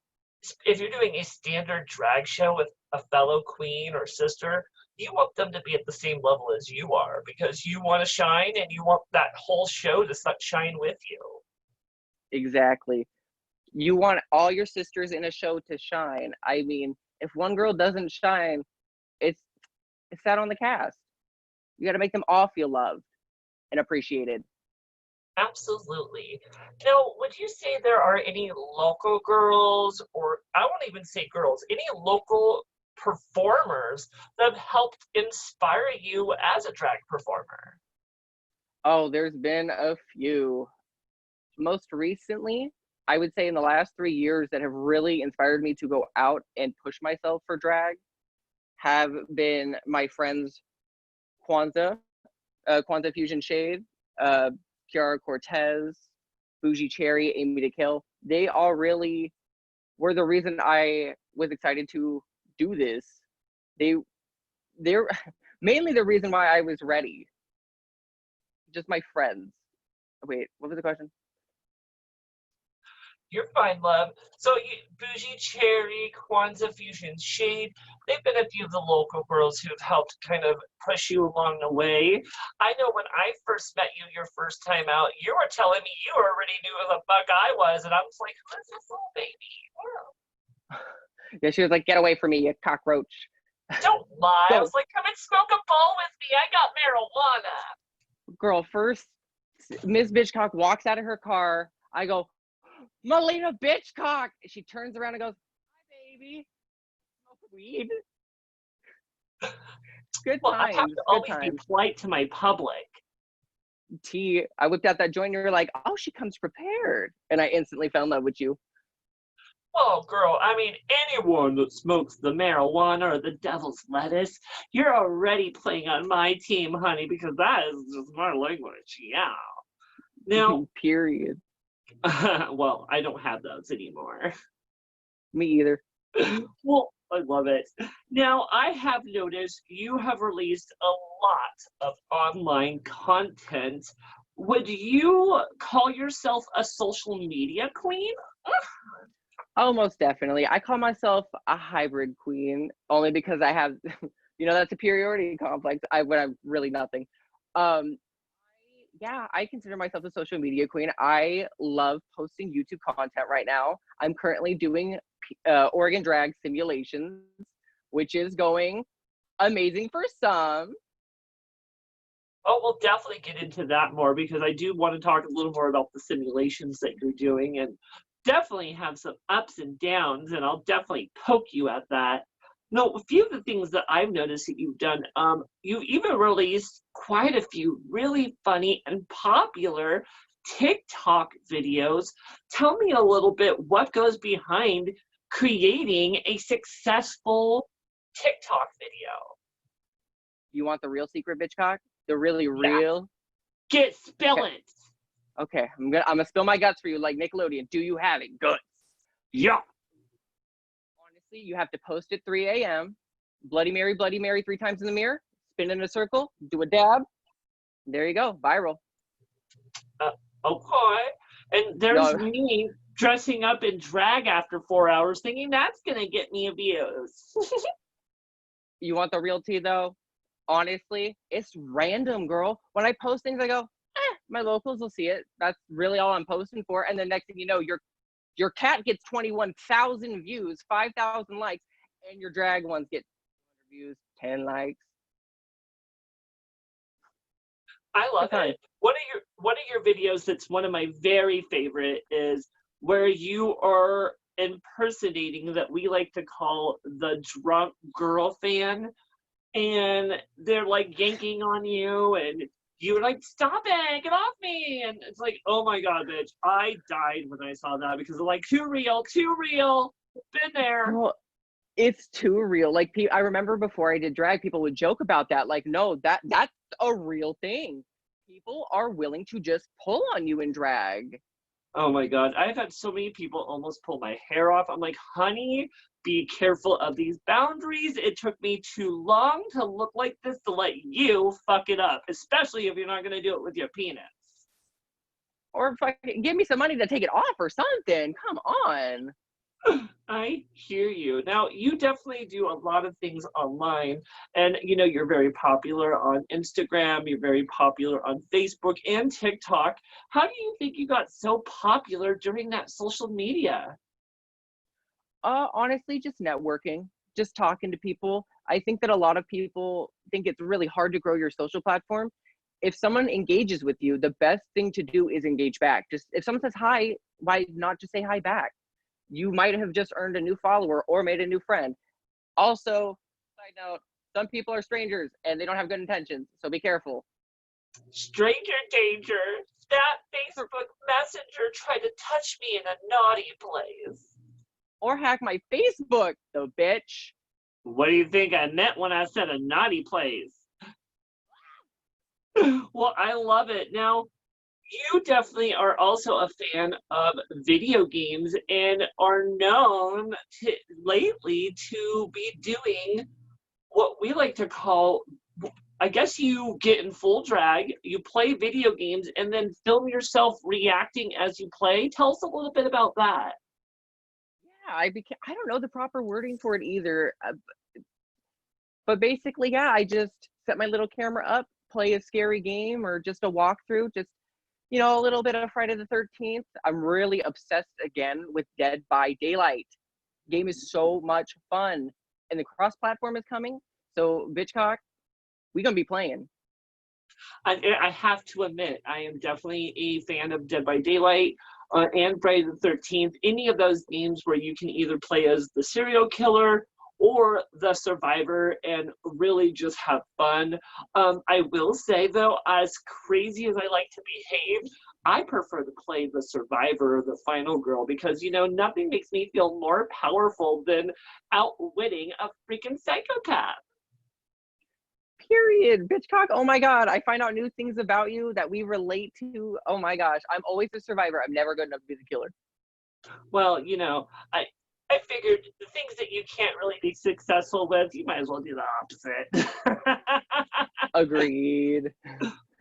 if you're doing a standard drag show with a fellow queen or sister, you want them to be at the same level as you are because you want to shine and you want that whole show to shine with you. Exactly. You want all your sisters in a show to shine. I mean, if one girl doesn't shine, it's sad on the cast. You got to make them all feel loved and appreciated. Absolutely. Now, would you say there are any local girls, or I won't even say girls, any local performers that have helped inspire you as a drag performer? Oh, there's been a few. Most recently, I would say in the last 3 years that have really inspired me to go out and push myself for drag have been my friends Kwanzaa, Kwanzaa Fusion Shade, Kiara Cortez, Bougie Cherry, Amy to Kill. They all really were the reason I was excited to do this. They're mainly the reason why I was ready. Just my friends. Wait, what was the question? You're fine, love. So, Bougie Cherry, Kwanzaa Fusion Shade, they've been a few of the local girls who have helped kind of push you along the way. I know when I first met you your first time out, you were telling me you already knew who the fuck I was, and I was like, who's this little baby? Oh. Yeah, she was like, get away from me, you cockroach. Don't lie. I was like, come and smoke a bowl with me. I got marijuana. Girl, first, Miss Bitchcock walks out of her car. I go, Maliena Bitchcock. She turns around and goes, hi, baby. Smoke weed. Good Well, times. I have to always be polite to my public. I whipped out that joint and you're like, oh, she comes prepared. And I instantly fell in love with you. Well, girl, I mean, anyone that smokes the marijuana or the devil's lettuce, you're already playing on my team, honey, because that is just my language. Yeah. Now, period. Well, I don't have those anymore. Me either. Well, I love it. Now, I have noticed you have released a lot of online content. Would you call yourself a social media queen? Oh, most definitely. I call myself a hybrid queen only because I have, that superiority complex. When I'm really nothing. Yeah, I consider myself a social media queen. I love posting YouTube content right now. I'm currently doing Oregon drag simulations, which is going amazing for some. Oh, we'll definitely get into that more because I do want to talk a little more about the simulations that you're doing and definitely have some ups and downs, and I'll definitely poke you at that. Now, a few of the things that I've noticed that you've done, you've even released quite a few really funny and popular TikTok videos. Tell me a little bit what goes behind creating a successful TikTok video. You want the real secret, Bitchcock? The really real? Spill it. Okay, I'm gonna spill my guts for you like Nickelodeon. Do you have it? Guts. Yeah. Honestly, you have to post at 3 a.m. Bloody Mary 3 times in the mirror. Spin in a circle. Do a dab. There you go. Viral. Okay. And there's me dressing up in drag after 4 hours thinking that's going to get me views. You want the real tea, though? Honestly, it's random, girl. When I post things, I go, my locals will see it. That's really all I'm posting for. And the next thing you know, your cat gets 21,000 views, 5,000 likes, and your drag ones get 200 views, 10 likes. I love it. One of your videos that's one of my very favorite is where you are impersonating that we like to call the drunk girl fan, and they're like yanking on you and you were like, stop it, get off me. And it's like, oh my God, bitch. I died when I saw that because I'm like, too real, too real. Been there. Girl, it's too real. Like, I remember before I did drag, people would joke about that. Like, no, that's a real thing. People are willing to just pull on you in drag. Oh my God. I've had so many people almost pull my hair off. I'm like, honey, be careful of these boundaries. It took me too long to look like this to let you fuck it up, especially if you're not going to do it with your penis. Or fucking give me some money to take it off or something. Come on. I hear you. Now, you definitely do a lot of things online, and you know, you're very popular on Instagram, you're very popular on Facebook and TikTok. How do you think you got so popular during that social media? Honestly, just networking, just talking to people. I think that a lot of people think it's really hard to grow your social platform. If someone engages with you, the best thing to do is engage back. Just if someone says hi, why not just say hi back? You might have just earned a new follower or made a new friend. Also, side note, some people are strangers and they don't have good intentions, so be careful. Stranger danger. That Facebook Messenger tried to touch me in a naughty place. Or hack my Facebook, the bitch. What do you think I meant when I said a naughty place? Well, I love it. Now, you definitely are also a fan of video games and are known lately to be doing what we like to call, I guess you get in full drag, you play video games, and then film yourself reacting as you play. Tell us a little bit about that. Yeah, I don't know the proper wording for it either. But basically, yeah, I just set my little camera up, play a scary game or just a walkthrough, just, a little bit of Friday the 13th. I'm really obsessed again with Dead by Daylight. Game is so much fun. And the cross-platform is coming. So, Bitchcock, we're going to be playing. I have to admit, I am definitely a fan of Dead by Daylight and Friday the 13th. Any of those games where you can either play as the serial killer or the survivor and really just have fun. I will say, though, as crazy as I like to behave, I prefer to play the survivor, the final girl, because, nothing makes me feel more powerful than outwitting a freaking psychopath. Period. Bitchcock, oh my God. I find out new things about you that we relate to. Oh my gosh. I'm always the survivor. I'm never good enough to be the killer. Well, I figured the things that you can't really be successful with, you might as well do the opposite. Agreed.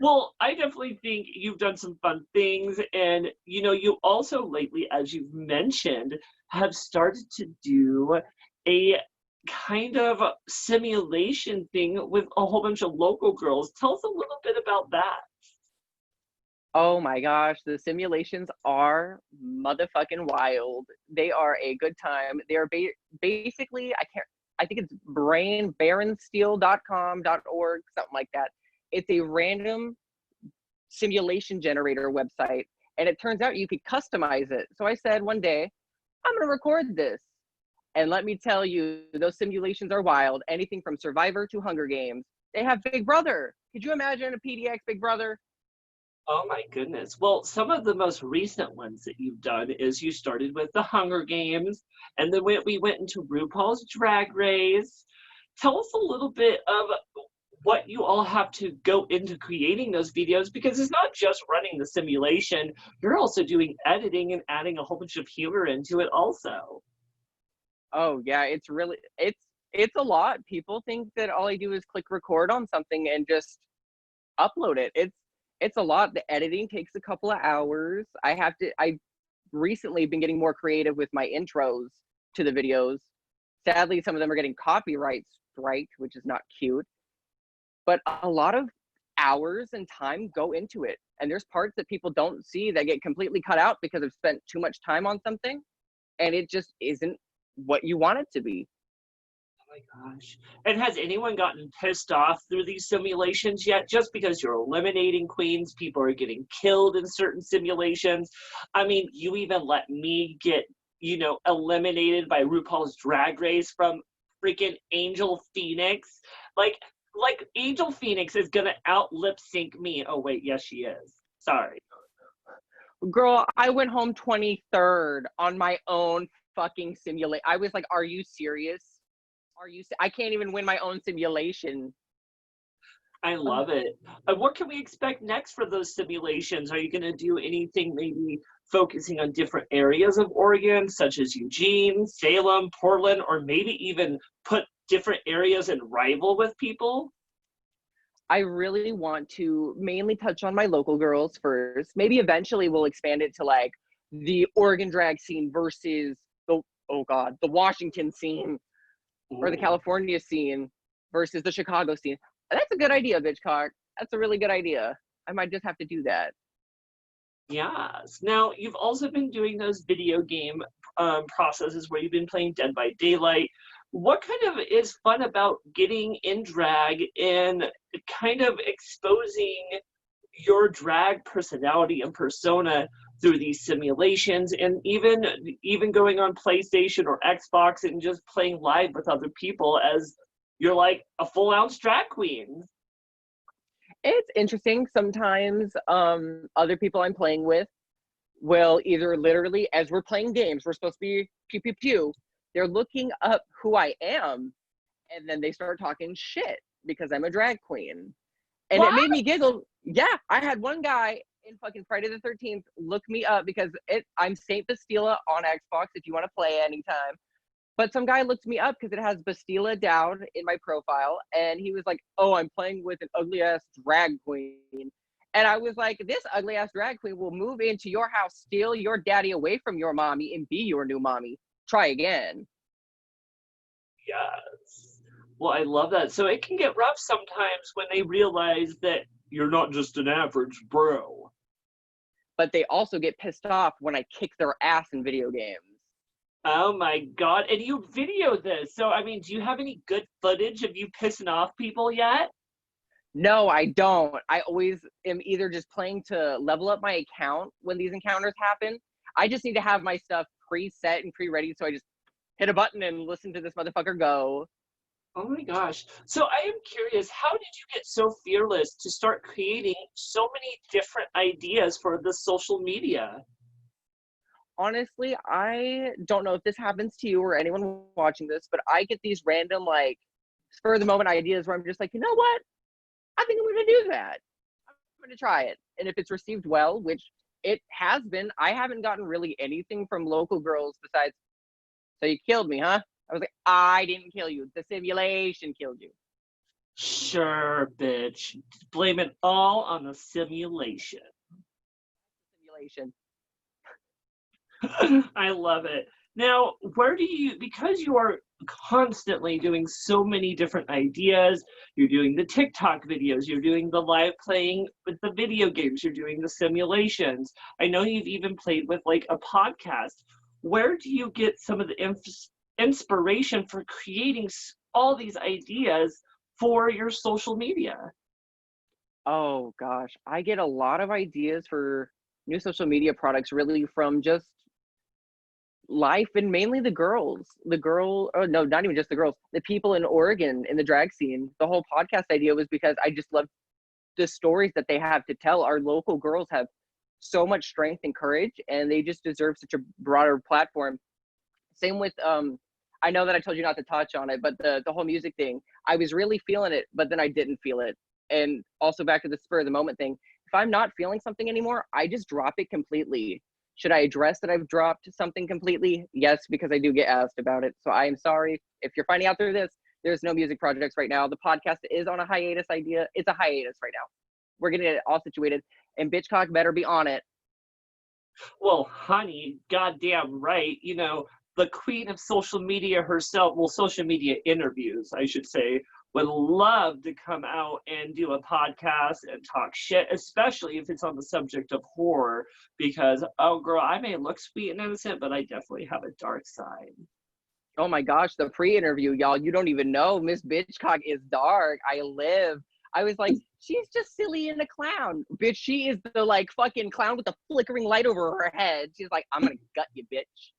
Well, I definitely think you've done some fun things. And, you also lately, as you've mentioned, have started to do a kind of simulation thing with a whole bunch of local girls. Tell us a little bit about that. Oh my gosh, the simulations are motherfucking wild. They are a good time. They are basically, I think it's brainbaronsteel.com.org, something like that. It's a random simulation generator website, and it turns out you could customize it. So I said one day, I'm going to record this. And let me tell you, those simulations are wild. Anything from Survivor to Hunger Games. They have Big Brother. Could you imagine a PDX Big Brother? Oh my goodness. Well, some of the most recent ones that you've done is you started with the Hunger Games, and then we went into RuPaul's Drag Race. Tell us a little bit of what you all have to go into creating those videos, because it's not just running the simulation, you're also doing editing and adding a whole bunch of humor into it also. Oh yeah, it's a lot. People think that all I do is click record on something and just upload it. It's a lot. The editing takes a couple of hours. I recently been getting more creative with my intros to the videos. Sadly, some of them are getting copyright striked, which is not cute. But a lot of hours and time go into it. And there's parts that people don't see that get completely cut out because I've spent too much time on something and it just isn't what you want it to be. Oh my gosh. And has anyone gotten pissed off through these simulations yet? Just because you're eliminating queens, people are getting killed in certain simulations. I mean, you even let me get, eliminated by RuPaul's Drag Race from freaking Angel Phoenix. Like, like Angel Phoenix is gonna out lip sync me. Oh wait, yes she is. Sorry. Girl, I went home 23rd on my own fucking simulate. I was like, are you serious? I can't even win my own simulation. I love it. What can we expect next for those simulations? Are you going to do anything maybe focusing on different areas of Oregon, such as Eugene, Salem, Portland, or maybe even put different areas and rival with people? I really want to mainly touch on my local girls first. Maybe eventually we'll expand it to like the Oregon drag scene versus the Washington scene or the Ooh. California scene versus the Chicago scene. That's a good idea, Bitchcock. That's a really good idea. I might just have to do that. Yes. Now, you've also been doing those video game processes where you've been playing Dead by Daylight. What kind of is fun about getting in drag and kind of exposing your drag personality and persona through these simulations, and even going on PlayStation or Xbox and just playing live with other people as you're like a full ounce drag queen? It's interesting. Sometimes other people I'm playing with will either literally, as we're playing games, we're supposed to be pew pew pew, they're looking up who I am, and then they start talking shit because I'm a drag queen. And What? it made me giggle. Yeah, I had one guy in fucking Friday the 13th look me up because I'm Saint Bastila on Xbox if you want to play anytime. But some guy looked me up because it has Bastila Daud in my profile, and he was like, "Oh, I'm playing with an ugly ass drag queen." And I was like, "This ugly ass drag queen will move into your house, steal your daddy away from your mommy, and be your new mommy. Try again." Yes. Well, I love that. So it can get rough sometimes when they realize that you're not just an average bro. But they also get pissed off when I kick their ass in video games. Oh my God. And you video this. So, I mean, do you have any good footage of you pissing off people yet? No, I don't. I always am either just playing to level up my account when these encounters happen. I just need to have my stuff preset and pre-ready, so I just hit a button and listen to this motherfucker go. Oh my gosh. So I am curious, how did you get so fearless to start creating so many different ideas for the social media? Honestly, I don't know if this happens to you or anyone watching this, but I get these random, like, spur of the moment ideas where I'm just like, you know what? I think I'm going to do that. I'm going to try it. And if it's received well, which it has been, I haven't gotten really anything from local girls besides, "So you killed me, huh?" I was like, "I didn't kill you. The simulation killed you." Sure, bitch. Blame it all on the simulation. Simulation. I love it. Now, where do you, because you are constantly doing so many different ideas, you're doing the TikTok videos, you're doing the live playing with the video games, you're doing the simulations. I know you've even played with like a podcast. Where do you get some of the inspiration for creating all these ideas for your social media? Oh gosh, I get a lot of ideas for new social media products really from just life and mainly the girls. Oh no, not even just the girls, the people in Oregon in the drag scene. The whole podcast idea was because I just love the stories that they have to tell. Our local girls have so much strength and courage, and they just deserve such a broader platform. Same with I know that I told you not to touch on it, but the whole music thing, I was really feeling it, but then I didn't feel it. And also back to the spur of the moment thing, if I'm not feeling something anymore, I just drop it completely. Should I address that I've dropped something completely? Yes, because I do get asked about it. So I am sorry if you're finding out through this. There's no music projects right now. The podcast is on a hiatus idea. It's a hiatus right now. We're getting it all situated, and Bitchcock better be on it. Well, honey, goddamn right. You know, the queen of social media herself, well, social media interviews, I should say, would love to come out and do a podcast and talk shit, especially if it's on the subject of horror. Because, oh, girl, I may look sweet and innocent, but I definitely have a dark side. Oh my gosh, the pre-interview, y'all, you don't even know. Miss Bitchcock is dark. I was like, she's just silly and a clown. Bitch, she is the like fucking clown with the flickering light over her head. She's like, "I'm gonna gut you, bitch."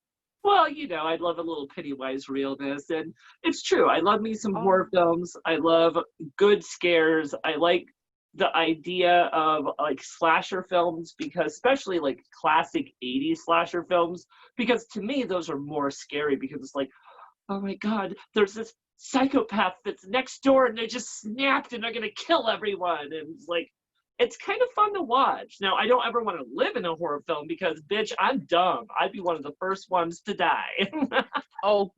Well, I love a little Pennywise realness, and it's true. I love me some horror Oh, films. I love good scares. I like the idea of like slasher films because, especially like classic 80s slasher films, because to me, those are more scary because it's like, oh my God, there's this psychopath that's next door and they just snapped and they're going to kill everyone. And it's like, it's kind of fun to watch. Now, I don't ever want to live in a horror film because, bitch, I'm dumb. I'd be one of the first ones to die. oh,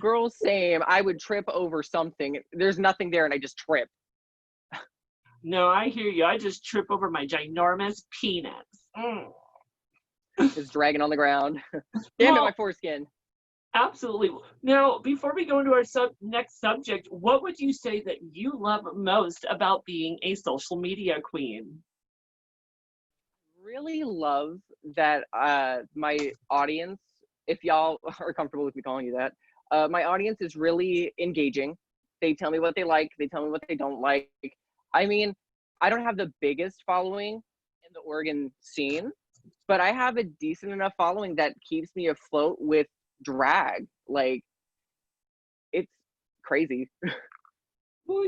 girl, same. I would trip over something. There's nothing there, and I just trip. No, I hear you. I just trip over my ginormous penis. Mm. It's dragging on the ground. Damn it, my Well, foreskin. absolutely. Now, before we go into our next subject, what would you say that you love most about being a social media queen? Really love that my audience, if y'all are comfortable with me calling you that, my audience is really engaging. They tell me what they like, they tell me what they don't like. I mean, I don't have the biggest following in the Oregon scene, but I have a decent enough following that keeps me afloat with drag. Like, it's crazy. Well,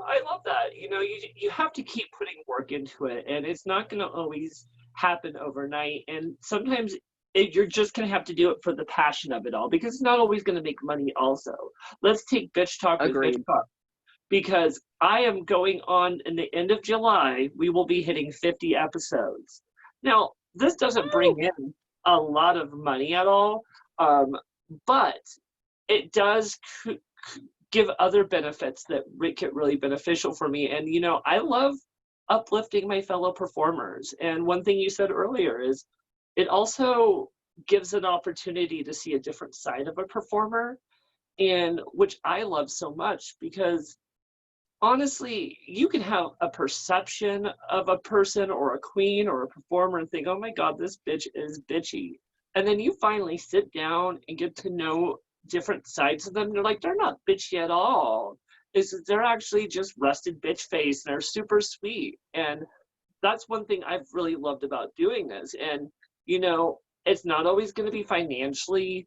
I love that. You have to keep putting work into it, and it's not going to always happen overnight. And sometimes you're just going to have to do it for the passion of it all because it's not always going to make money, also. Let's take Bitch Talk with Bitch Agreed. Talk because I am going on in the end of July. We will be hitting 50 episodes. Now, this doesn't bring Woo! in a lot of money at all, um, but it does give other benefits that make it really beneficial for me. And, I love uplifting my fellow performers. And one thing you said earlier is it also gives an opportunity to see a different side of a performer, and which I love so much because honestly, you can have a perception of a person or a queen or a performer and think, oh my God, this bitch is bitchy. And then you finally sit down and get to know different sides of them. They're like, they're not bitchy at all. They're actually just rusted bitch face and they're super sweet. And that's one thing I've really loved about doing this. And, it's not always going to be financially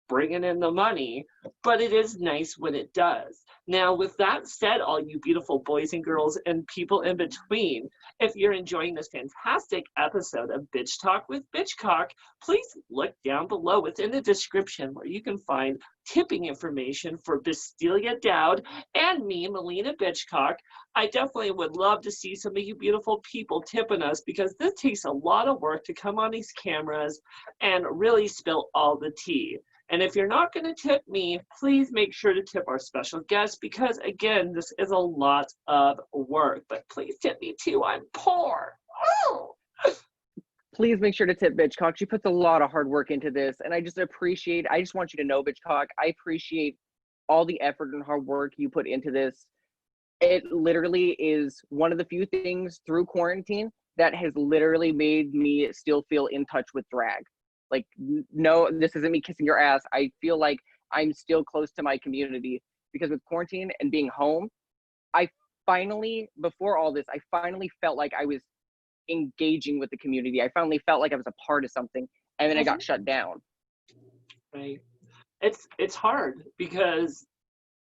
bringing in the money, but it is nice when it does. Now, with that said, all you beautiful boys and girls and people in between, if you're enjoying this fantastic episode of Bitch Talk with Bitchcock, please look down below within the description where you can find tipping information for Bastila Daud and me, Maliena Bitchcock. I definitely would love to see some of you beautiful people tipping us because this takes a lot of work to come on these cameras and really spill all the tea. And if you're not going to tip me, please make sure to tip our special guest because, again, this is a lot of work. But please tip me too. I'm poor. Oh. Please make sure to tip Bitchcock. She puts a lot of hard work into this, and I just want you to know, Bitchcock, I appreciate all the effort and hard work you put into this. It literally is one of the few things through quarantine that has literally made me still feel in touch with drag. Like, no, this isn't me kissing your ass. I feel like I'm still close to my community because with quarantine and being home, I before all this, I finally felt like I was engaging with the community. I finally felt like I was a part of something, and then I got shut down. Right. It's hard because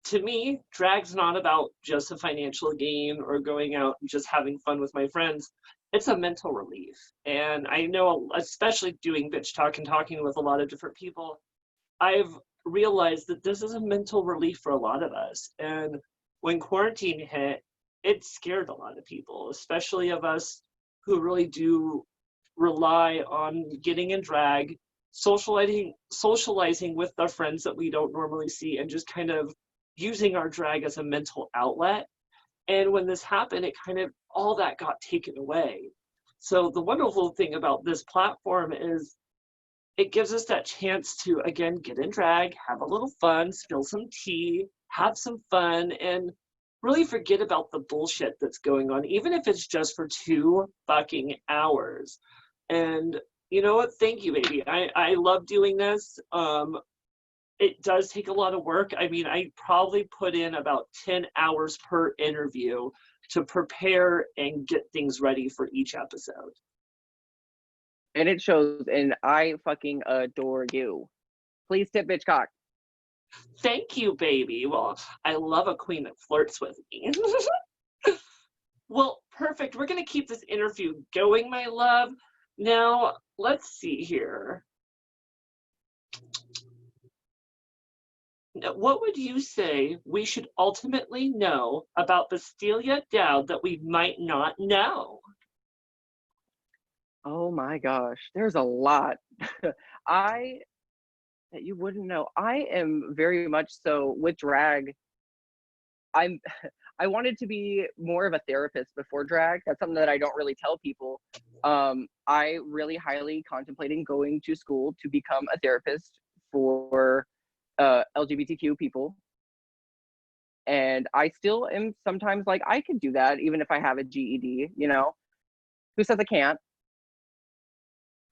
to me, drag's not about just a financial gain or going out and just having fun with my friends. It's a mental relief. And I know, especially doing Bitch Talk and talking with a lot of different people, I've realized that this is a mental relief for a lot of us. And when quarantine hit, it scared a lot of people, especially of us who really do rely on getting in drag, socializing with our friends that we don't normally see, and just kind of using our drag as a mental outlet. And when this happened, it kind of all that got taken away. So the wonderful thing about this platform is it gives us that chance to again get in drag, have a little fun, spill some tea, have some fun, and really forget about the bullshit that's going on, even if it's just for 2 fucking hours. And you know what? Thank you, baby. I love doing this. It does take a lot of work. I mean, I probably put in about 10 hours per interview to prepare and get things ready for each episode. And it shows, and I fucking adore you. Please tip Bitchcock. Thank you, baby. Well, I love a queen that flirts with me. Well, perfect. We're going to keep this interview going, my love. Now, let's see here. Now, what would you say we should ultimately know about Bastila Daud that we might not know? Oh my gosh, there's a lot. I that you wouldn't know. I am very much so with drag. I'm I wanted to be more of a therapist before drag. That's something that I don't really tell people. I really highly contemplating going to school to become a therapist for LGBTQ people. And I still am sometimes like I could do that even if I have a GED, you know. Who says I can't?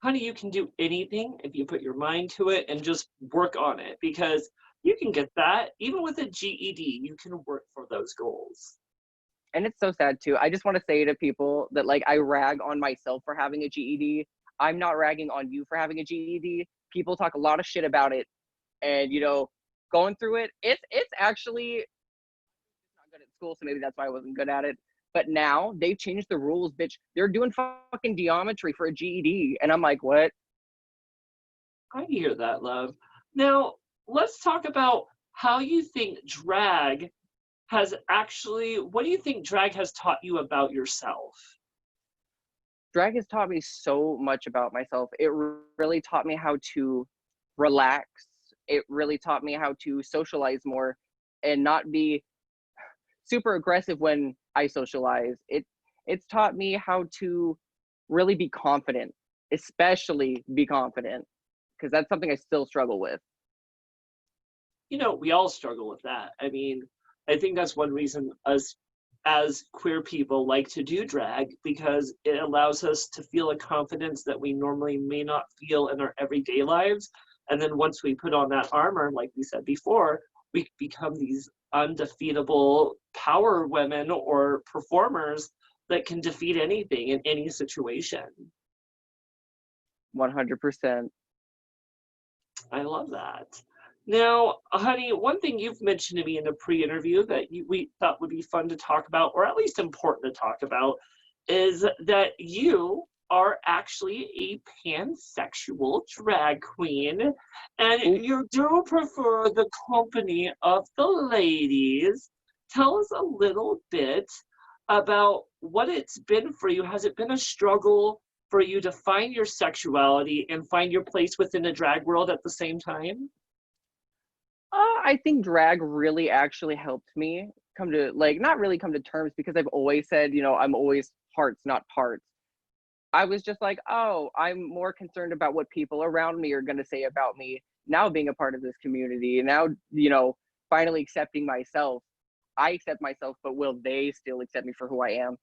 Honey, you can do anything if you put your mind to it and just work on it, because you can get that. Even with a GED, you can work for those goals. And it's so sad too. I just want to say to people that like I rag on myself for having a GED. I'm not ragging on you for having a GED. People talk a lot of shit about it, and you know, going through it, it's actually not good at school, so maybe that's why I wasn't good at it. But now they've changed the rules, bitch. They're doing fucking geometry for a GED, and I'm like, what? I hear that, love. Now, let's talk about how you think drag has actually, what do you think drag has taught you about yourself? Drag has taught me so much about myself. It really taught me how to relax. It really taught me how to socialize more and not be super aggressive when I socialize. It's taught me how to really be confident, especially be confident, because that's something I still struggle with. You know, we all struggle with that. I mean, I think that's one reason us as queer people like to do drag, because it allows us to feel a confidence that we normally may not feel in our everyday lives. And then once we put on that armor, like we said before, we become these undefeatable power women or performers that can defeat anything in any situation. 100%. I love that. Now, honey, one thing you've mentioned to me in the pre-interview that we thought would be fun to talk about, or at least important to talk about, is that you are actually a pansexual drag queen, and Ooh, you do prefer the company of the ladies. Tell us a little bit about what it's been for you. Has it been a struggle for you to find your sexuality and find your place within the drag world at the same time? I think drag really actually helped me come to like not really come to terms because I've always said, you know, I'm always hearts, not parts. I was just like, oh, I'm more concerned about what people around me are going to say about me now being a part of this community. And now, you know, finally accepting myself. I accept myself, but will they still accept me for who I am?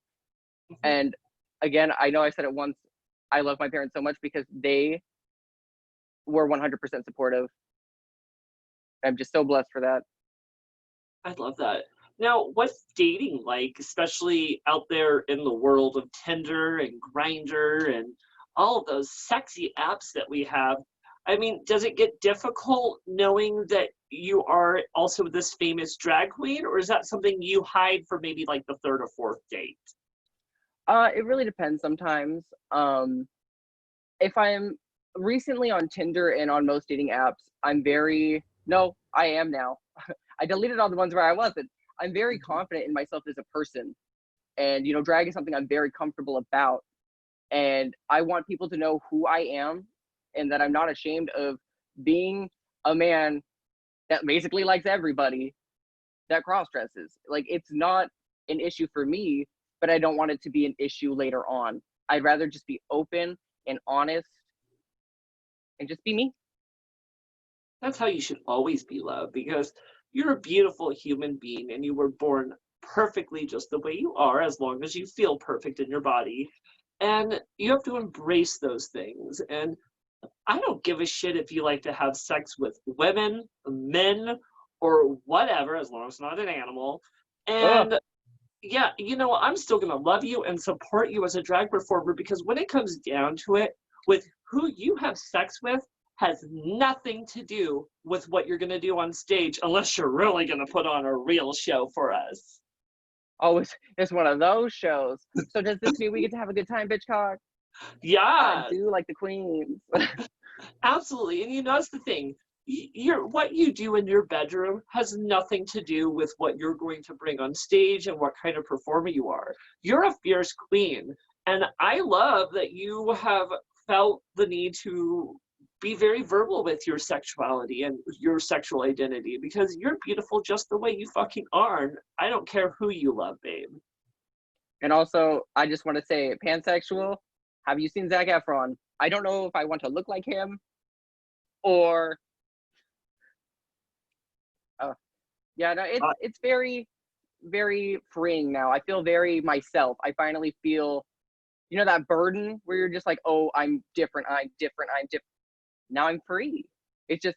Mhm. And again, I know I said it once. I love my parents so much because they were 100% supportive. I'm just so blessed for that. I love that. Now, what's dating like, especially out there in the world of Tinder and Grinder and all of those sexy apps that we have? I mean, does it get difficult knowing that you are also this famous drag queen, or is that something you hide for maybe like the third or fourth date? It really depends sometimes. If I'm recently on Tinder and on most dating apps, I'm very, no, I am now. I deleted all the ones where I wasn't. I'm very Mhm. confident in myself as a person. And, you know, drag is something I'm very comfortable about. And I want people to know who I am and that I'm not ashamed of being a man that basically likes everybody that cross dresses. Like, it's not an issue for me, but I don't want it to be an issue later on. I'd rather just be open and honest and just be me. That's how you should always be loved, because you're a beautiful human being and you were born perfectly just the way you are, as long as you feel perfect in your body. And you have to embrace those things. And I don't give a shit if you like to have sex with women, men, or whatever, as long as it's not an animal. Ugh, And yeah, you know, I'm still going to love you and support you as a drag performer, because when it comes down to it, with who you have sex with has nothing to do with what you're going to do on stage unless you're really going to put on a real show for us. Oh, it's one of those shows. So does this mean we get to have a good time, Bitchcock? I Yeah, do like the queens. absolutely. And that's the thing. What you do in your bedroom has nothing to do with what you're going to bring on stage and what kind of performer you are. You're a fierce queen. And I love that you have felt the need to be very verbal with your sexuality and your sexual identity because you're beautiful just the way you fucking are. And I don't care who you love, babe. And also, I just want to say, pansexual, have you seen Zac Efron? I don't know if I want to look like him or yeah, no, it's very, very freeing now. I feel very myself. I finally feel, that burden where you're just like, oh, I'm different, I'm different, I'm different. Now I'm free. It's just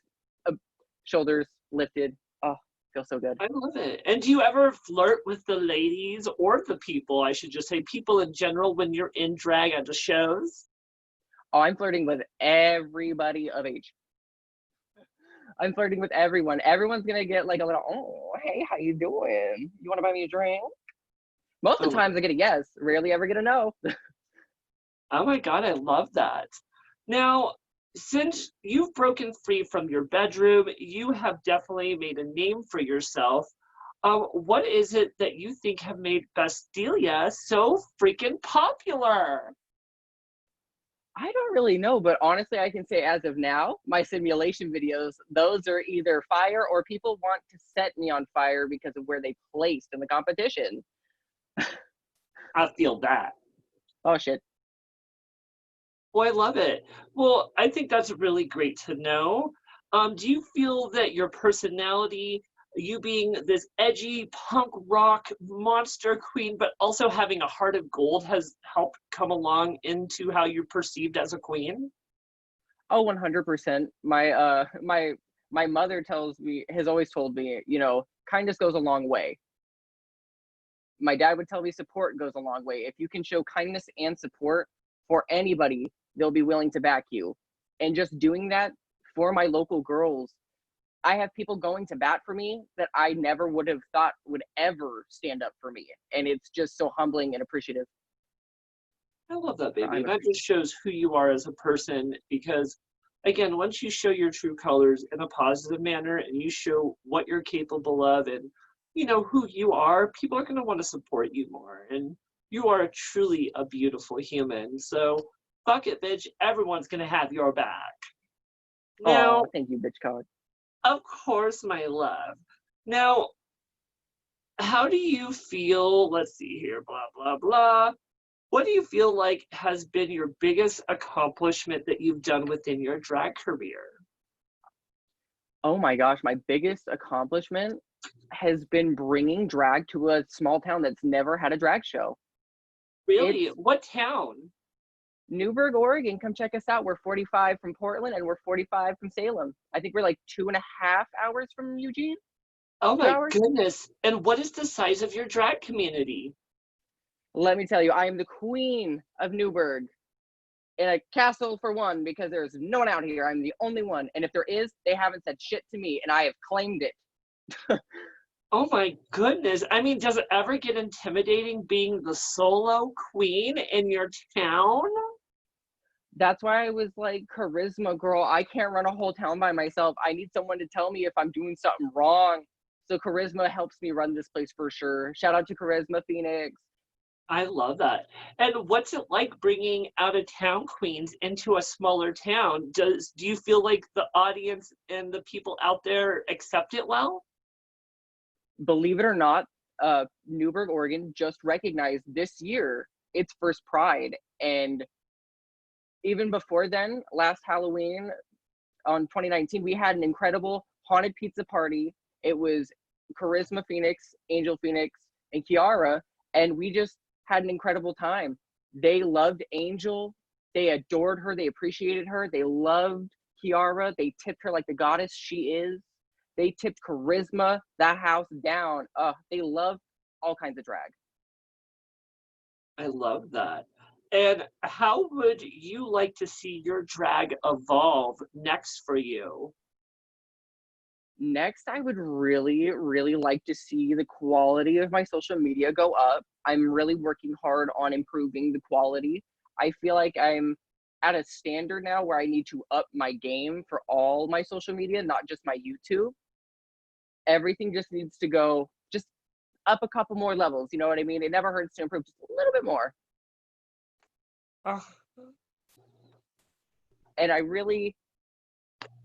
shoulders lifted. Oh, feels so good. I love it. And do you ever flirt with the ladies or the people, I should just say people in general, when you're in drag at the shows? Oh, I'm flirting with everybody of age. I'm flirting with everyone. Everyone's gonna get like a little, oh, hey, how you doing? You want to buy me a drink? Most of the times I get a yes. Rarely ever get a no. Oh my God, I love that. Now, since you've broken free from your bedroom, you have definitely made a name for yourself. What is it that you think have made Bastila so freaking popular? I don't really know, but honestly, I can say as of now, my simulation videos, those are either fire or people want to set me on fire because of where they placed in the competition. I feel that. Oh, shit. Well, I love it. Well, I think that's really great to know. Do you feel that your personality, you being this edgy punk rock monster queen, but also having a heart of gold, has helped come along into how you're perceived as a queen? Oh, 100%. My mother has always told me, kindness goes a long way. My dad would tell me support goes a long way. If you can show kindness and support for anybody, they'll be willing to back you. And just doing that for my local girls, I have people going to bat for me that I never would have thought would ever stand up for me. And it's just so humbling and appreciative. I love that, baby. That just shows who you are as a person because, again, once you show your true colors in a positive manner and you show what you're capable of and, who you are, people are going to want to support you more. And you are truly a beautiful human. So, fuck it, bitch. Everyone's going to have your back. Now, oh, thank you, Bitchcock. of course, my love. Now, how do you feel? Let's see here, blah, blah, blah. What do you feel like has been your biggest accomplishment that you've done within your drag career? Oh my gosh, my biggest accomplishment has been bringing drag to a small town that's never had a drag show. Really? It's What town? Newburgh, Oregon. Come check us out. We're 45 from Portland and we're 45 from Salem. I think we're like 2.5 hours from Eugene. Oh 2 my hours. goodness. And what is the size of your drag community? Let me tell you, I am the queen of Newburgh in a castle for one because there's no one out here. I'm the only one. And if there is, they haven't said shit to me and I have claimed it. Oh my goodness. I mean, does it ever get intimidating being the solo queen in your town? That's why I was like, charisma girl, I can't run a whole town by myself. I need someone to tell me if I'm doing something wrong. So charisma helps me run this place for sure. Shout out to Charisma Phoenix. I love that. And what's it like bringing out of town queens into a smaller town? Do you feel like the audience and the people out there accept it well? Believe it or not, Newburgh, Oregon just recognized this year its first Pride. And even before then, last Halloween on 2019, we had an incredible haunted pizza party. It was Charisma Phoenix, Angel Phoenix, and Kiara, and we just had an incredible time. They loved Angel. They adored her. They appreciated her. They loved Kiara. They tipped her like the goddess she is. They tipped Charisma, that house down. They love all kinds of drag. I love that. And how would you like to see your drag evolve next for you? Next, I would really, really like to see the quality of my social media go up. I'm really working hard on improving the quality. I feel like I'm at a standard now where I need to up my game for all my social media, not just my YouTube. Everything just needs to go just up a couple more levels. You know what I mean? It never hurts to improve just a little bit more. Oh, And I really,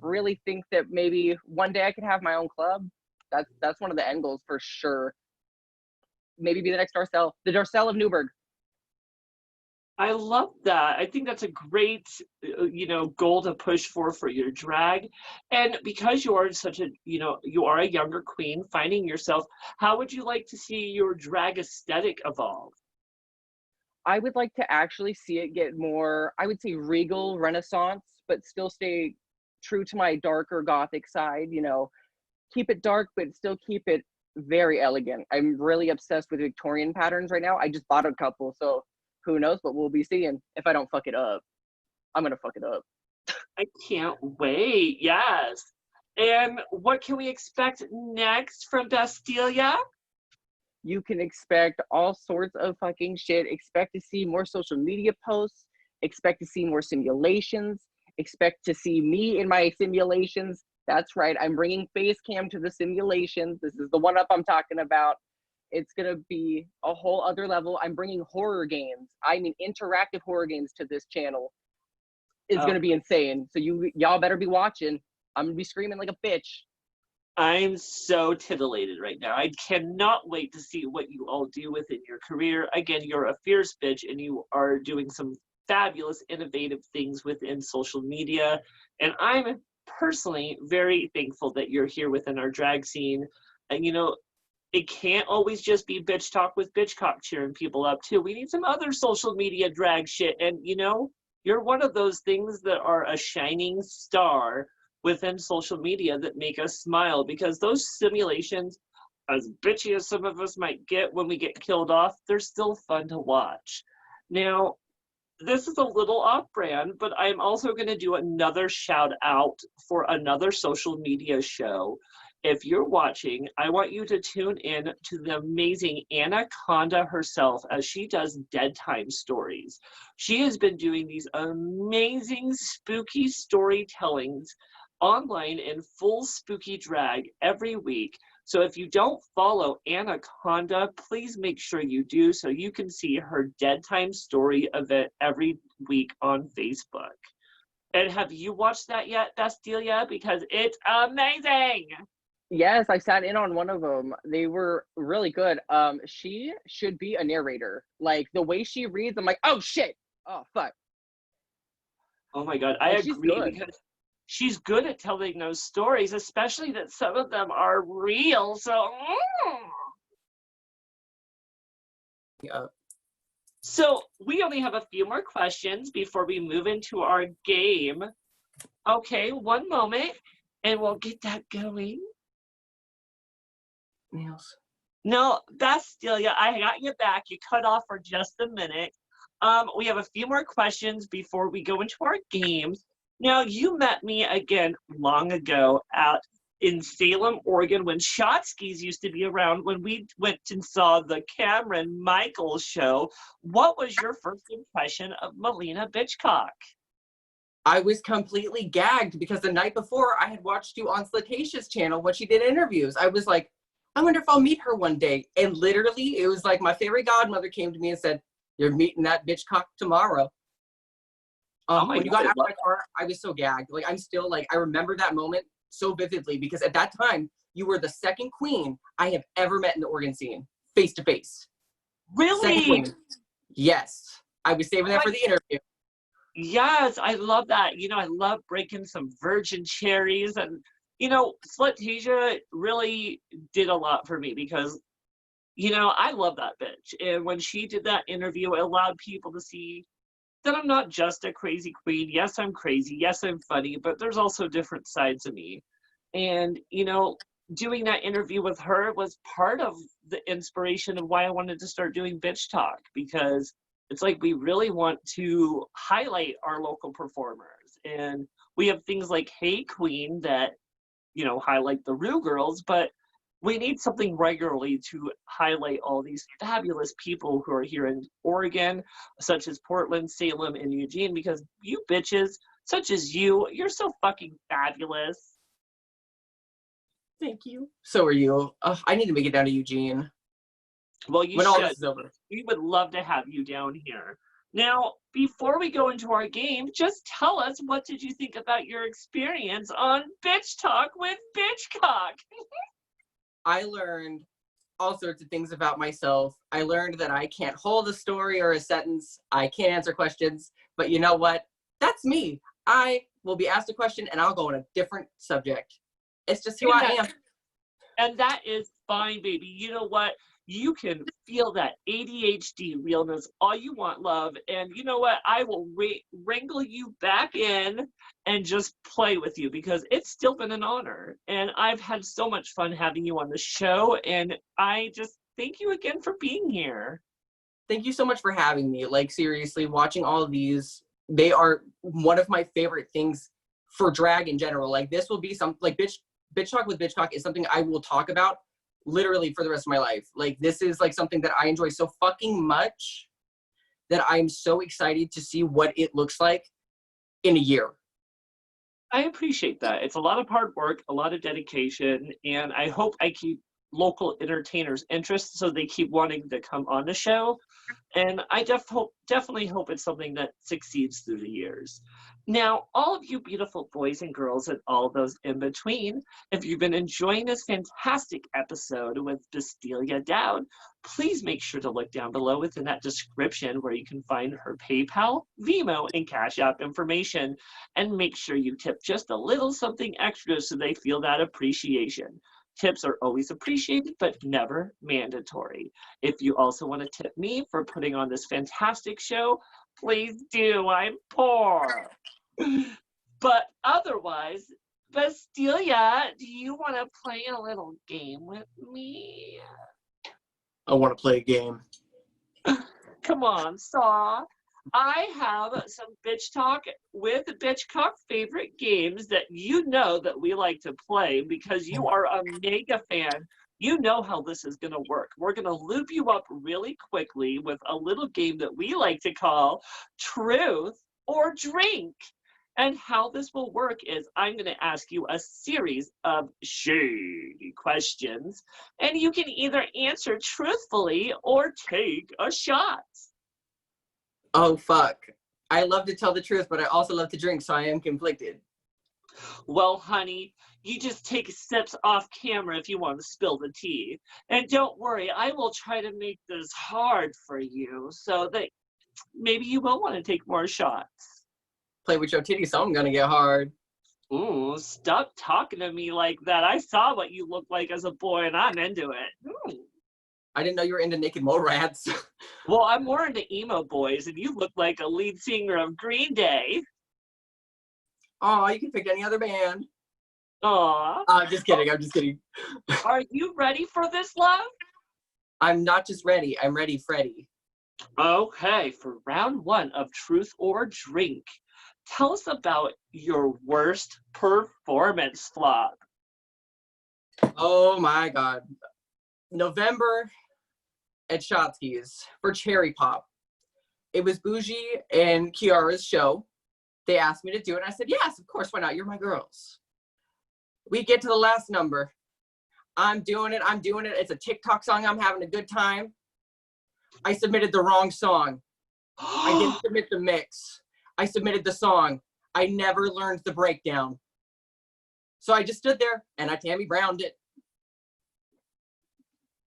really think that maybe one day I could have my own club. That's one of the end goals for sure. Maybe be the next Darcel, the Darcel of Newburgh. I love that. I think that's a great, goal to push for your drag. And because you are such a, you are a younger queen, finding yourself, how would you like to see your drag aesthetic evolve? I would like to actually see it get more, I would say regal renaissance, but still stay true to my darker gothic side, keep it dark, but still keep it very elegant. I'm really obsessed with Victorian patterns right now. I just bought a couple, so who knows, but we'll be seeing if I don't fuck it up. I'm gonna fuck it up. I can't wait. Yes. And what can we expect next from Bastila? You can expect all sorts of fucking shit. Expect to see more social media posts, expect to see more simulations, expect to see me in my simulations. That's right, I'm bringing face cam to the simulations. This is the one up I'm talking about. It's gonna be a whole other level. I'm bringing horror games, I mean interactive horror games to this channel. It's Oh, gonna be insane. So y'all better be watching. I'm gonna be screaming like a bitch. I'm so titillated right now. I cannot wait to see what you all do within your career. Again, you're a fierce bitch and you are doing some fabulous, innovative things within social media. And I'm personally very thankful that you're here within our drag scene. And, it can't always just be bitch talk with Bitchcock cheering people up, too. We need some other social media drag shit. And, you're one of those things that are a shining star within social media that make us smile because those simulations, as bitchy as some of us might get when we get killed off, they're still fun to watch. Now, this is a little off brand, but I'm also going to do another shout out for another social media show. If you're watching, I want you to tune in to the amazing Anaconda herself as she does Dead Time Stories. She has been doing these amazing spooky storytellings online in full spooky drag every week. So if you don't follow Anaconda, please make sure you do so you can see her Dead Time Story event every week on Facebook. And have you watched that yet, Bastila? Because it's amazing. Yes, I sat in on one of them. They were really good. She should be a narrator. Like the way she reads, I'm like, oh shit, oh fuck. Oh my God, I Like she's agree good. because she's good at telling those stories, especially that some of them are real. Yeah. So we only have a few more questions before we move into our game. Okay, one moment, and we'll get that going. Nails. No, Bastila, I got you back. You cut off for just a minute. We have a few more questions before we go into our games. Now, you met me again long ago out in Salem, Oregon, when Shotskis used to be around, when we went and saw the Cameron Michaels show. What was your first impression of Maliena Bitchcock? I was completely gagged because the night before I had watched you on Slatacia's channel when she did interviews. I was like, I wonder if I'll meet her one day. And literally, it was like my fairy godmother came to me and said, you're meeting that bitchcock tomorrow. Oh my When you God, got I out of love my car, I was so gagged. Like, I'm still like, I remember that moment so vividly because at that time, you were the second queen I have ever met in the Oregon scene, face to face. Second really. queen. Yes. I was saving that for the interview. Yes, I love that. I love breaking some virgin cherries. And, Slutasia really did a lot for me because, I love that bitch. And when she did that interview, it allowed people to see that I'm not just a crazy queen. Yes, I'm crazy. Yes, I'm funny, but there's also different sides of me. And, doing that interview with her was part of the inspiration of why I wanted to start doing Bitch Talk because it's like we really want to highlight our local performers. And we have things like Hey Queen that, highlight the Rue girls, but we need something regularly to highlight all these fabulous people who are here in Oregon, such as Portland, Salem, and Eugene, because you bitches, such as you're so fucking fabulous. Thank you. So are you. I need to make it down to Eugene. Well, you when should. all this is over. We would love to have you down here. Now, before we go into our game, just tell us, what did you think about your experience on Bitch Talk with Bitchcock? I learned all sorts of things about myself. I learned that I can't hold a story or a sentence. I can't answer questions. But you know what? That's me. I will be asked a question and I'll go on a different subject. It's just who I am. And that is fine, baby. You know what? You can feel that ADHD realness all you want, love. And you know what? I will wrangle you back in and just play with you, because it's still been an honor. And I've had so much fun having you on the show. And I just thank you again for being here. Thank you so much for having me. Like, seriously, watching all of these, they are one of my favorite things for drag in general. Like, this will be something like Bitch Talk with Bitchcock is something I will talk about literally for the rest of my life. Like, this is like something that I enjoy so fucking much that I'm so excited to see what it looks like in a year. I appreciate that. It's a lot of hard work, a lot of dedication, and I hope I keep local entertainers' interest so they keep wanting to come on the show. And I definitely hope it's something that succeeds through the years. Now, all of you beautiful boys and girls and all those in between, if you've been enjoying this fantastic episode with Bastila Daud, please make sure to look down below within that description where you can find her PayPal, Venmo, and Cash App information. And make sure you tip just a little something extra so they feel that appreciation. Tips are always appreciated, but never mandatory. If you also want to tip me for putting on this fantastic show, please do. I'm poor. But otherwise, Bastila, do you want to play a little game with me? I want to play a game. Come on, Saw. I have some Bitch Talk with Bitchcock favorite games that you know that we like to play because you are a mega fan. You know how this is going to work. We're going to loop you up really quickly with a little game that we like to call Truth or Drink. And how this will work is I'm going to ask you a series of shady questions, and you can either answer truthfully or take a shot. Oh, fuck. I love to tell the truth, but I also love to drink, so I am conflicted. Well, honey, you just take sips off camera if you want to spill the tea. And don't worry, I will try to make this hard for you so that maybe you will want to take more shots. Play with your titties, so I'm gonna get hard. Ooh, stop talking to me like that. I saw what you looked like as a boy, and I'm into it. Ooh. I didn't know you were into naked mole rats. Well, I'm more into emo boys, and you look like a lead singer of Green Day. Oh, you can pick any other band. Aw. Just kidding. I'm just kidding. Are you ready for this, love? I'm not just ready. I'm ready, Freddy. Okay, for round one of Truth or Drink, tell us about your worst performance flop. Oh my God. November at Shotsky's for Cherry Pop. It was Bougie and Kiara's show. They asked me to do it, and I said, yes, of course, why not? You're my girls. We get to the last number. I'm doing it. It's a TikTok song. I'm having a good time. I submitted the wrong song. I didn't submit the mix. I submitted the song. I never learned the breakdown. So I just stood there and I Tammy Browned it.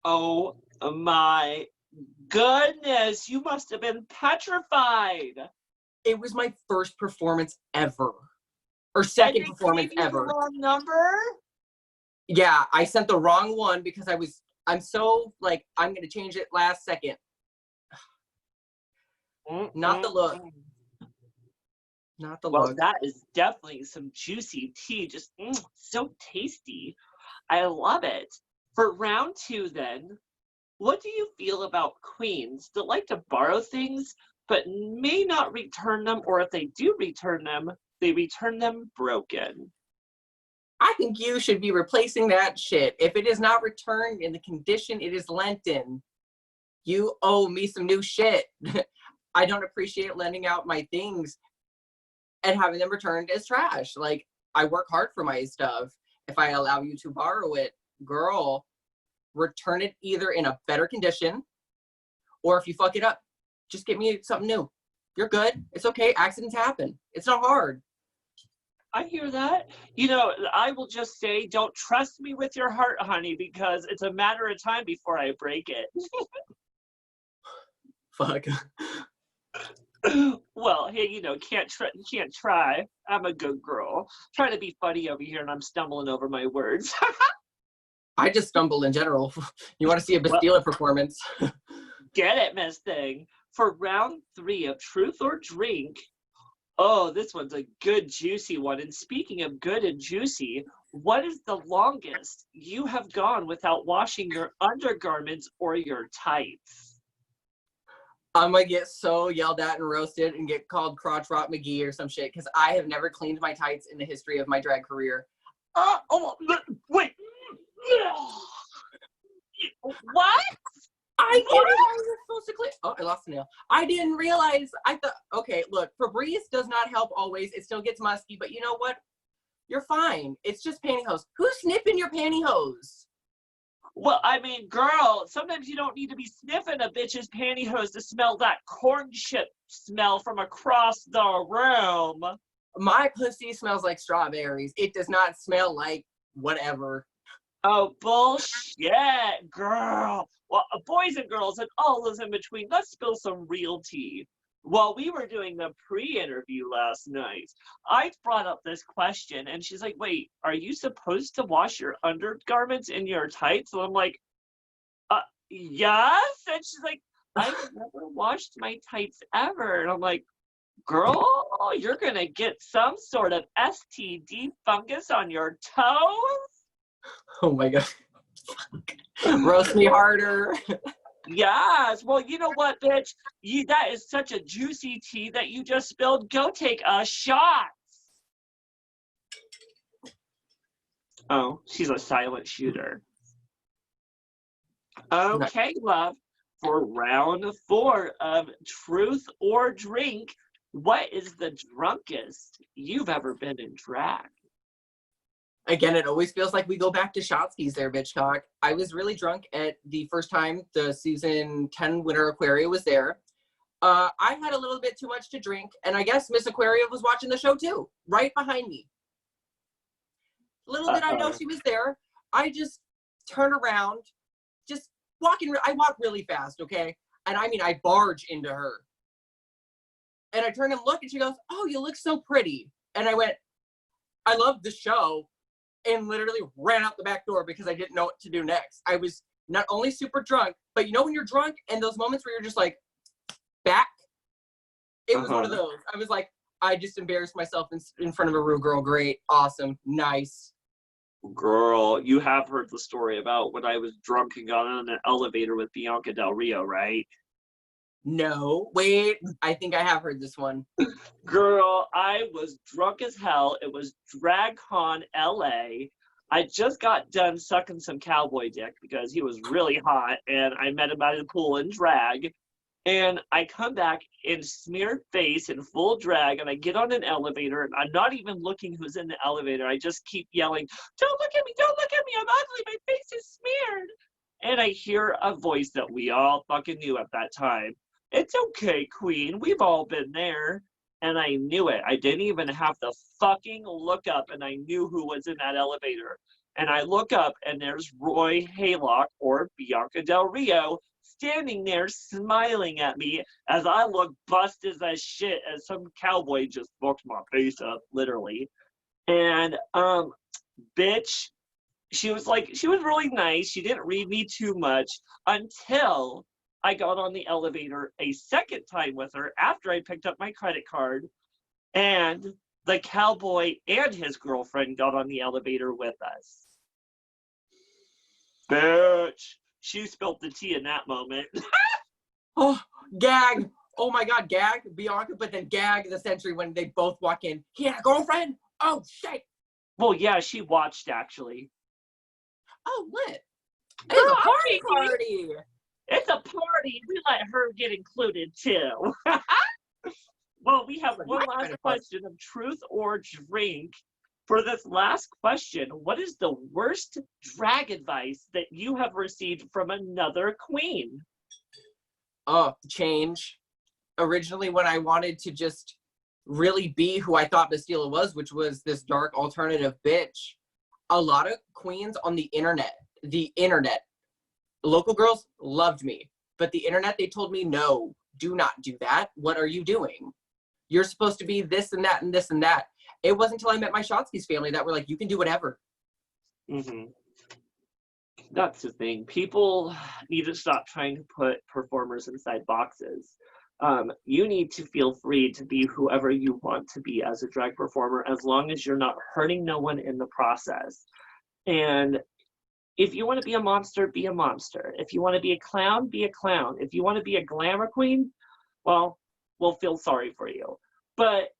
Oh my goodness, you must have been petrified. It was my first performance ever. Or second performance ever. The wrong number? Yeah, I sent the wrong one because I'm so like, I'm going to change it last second. Not the look. Not the look. Well, that is definitely some juicy tea. Just so tasty. I love it. For round two, then, what do you feel about queens that like to borrow things but may not return them, or if they do return them, they return them broken. I think you should be replacing that shit. If it is not returned in the condition it is lent in, you owe me some new shit. I don't appreciate lending out my things and having them returned as trash. Like, I work hard for my stuff. If I allow you to borrow it, girl, return it either in a better condition, or if you fuck it up, just get me something new. You're good. It's okay. Accidents happen. It's not hard. I hear that. You know, I will just say, don't trust me with your heart, honey, because it's a matter of time before I break it. Fuck. Well, hey, you know, can't try. I'm a good girl. Trying to be funny over here, and I'm stumbling over my words. I just stumble in general. You want to see a Bastila Well, performance? get it, Miss Thing. For round 3 of Truth or Drink, oh, this one's a good, juicy one. And speaking of good and juicy, what is the longest you have gone without washing your undergarments or your tights? I'm gonna get so yelled at and roasted and get called Crotch Rot McGee or some shit because I have never cleaned my tights in the history of my drag career. Wait. What? I didn't know you were supposed to clean. Oh, I lost a nail. I didn't realize. I thought, okay, look, Febreze does not help always. It still gets musky, but you know what? You're fine. It's just pantyhose. Who's sniffing your pantyhose? Well, I mean, girl, sometimes you don't need to be sniffing a bitch's pantyhose to smell that corn chip smell from across the room. My pussy smells like strawberries. It does not smell like whatever. Oh, bullshit, girl. Well, boys and girls and all those in between, let's spill some real tea. While we were doing the pre-interview last night, I brought up this question, and she's like, wait, are you supposed to wash your undergarments in your tights? And I'm like, yes. And she's like, I've never washed my tights ever. And I'm like, girl, you're going to get some sort of STD fungus on your toes? Oh my God. Roast me harder. Yes. Well, you know what, bitch? That is such a juicy tea that you just spilled. Go take a shot. Oh, she's a silent shooter. Okay, love. For round 4 of Truth or Drink, what is the drunkest you've ever been in drag? Again, it always feels like we go back to Shotskis there, Bitchcock. I was really drunk at the first time the season 10 Winter Aquaria was there. I had a little bit too much to drink, and I guess Miss Aquaria was watching the show too, right behind me. Little did I know she was there. I just turn around, just walking. I walk really fast, okay? And I mean, I barge into her. And I turn and look, and she goes, "Oh, you look so pretty." And I went, "I love the show." And literally ran out the back door because I didn't know what to do next. I was not only super drunk, but you know when you're drunk and those moments where you're just like, back? It was one of those. I was like, I just embarrassed myself in front of a rude girl. Great, awesome, nice. Girl, you have heard the story about when I was drunk and got on an elevator with Bianca Del Rio, right? No, wait, I think I have heard this one. Girl, I was drunk as hell. It was DragCon LA. I just got done sucking some cowboy dick because he was really hot, and I met him by the pool in drag. And I come back in smeared face in full drag, and I get on an elevator, and I'm not even looking who's in the elevator. I just keep yelling, "Don't look at me, don't look at me, I'm ugly, my face is smeared." And I hear a voice that we all fucking knew at that time. "It's okay, queen, we've all been there." And I knew it. I didn't even have to fucking look up, and I knew who was in that elevator. And I look up, and there's Roy Haylock, or Bianca Del Rio, standing there smiling at me as I look busted as shit as some cowboy just fucked my face up, literally. And bitch, she was really nice. She didn't read me too much until I got on the elevator a second time with her after I picked up my credit card, and the cowboy and his girlfriend got on the elevator with us. Bitch, she spilled the tea in that moment. Oh, gag. oh my God, gag Bianca, but then gag the century when they both walk in. He had a girlfriend? Oh, shit. Well, yeah, she watched, actually. Oh, lit. Girl, It's a okay, party. it's a party. We let her get included, too. Well, we have one last question of truth or drink. For this last question, what is the worst drag advice that you have received from another queen? Oh, change. Originally, when I wanted to just really be who I thought Bastila was, which was this dark alternative bitch, a lot of queens on the internet, local girls loved me, but the internet, they told me, no, do not do that. What are you doing? You're supposed to be this and that and this and that. It wasn't until I met my Shotski's family that were like, you can do whatever. Mm-hmm. That's the thing. People need to stop trying to put performers inside boxes. You need to feel free to be whoever you want to be as a drag performer, as long as you're not hurting no one in the process. And if you want to be a monster, be a monster. If you want to be a clown, be a clown. If you want to be a glamour queen, well, we'll feel sorry for you. But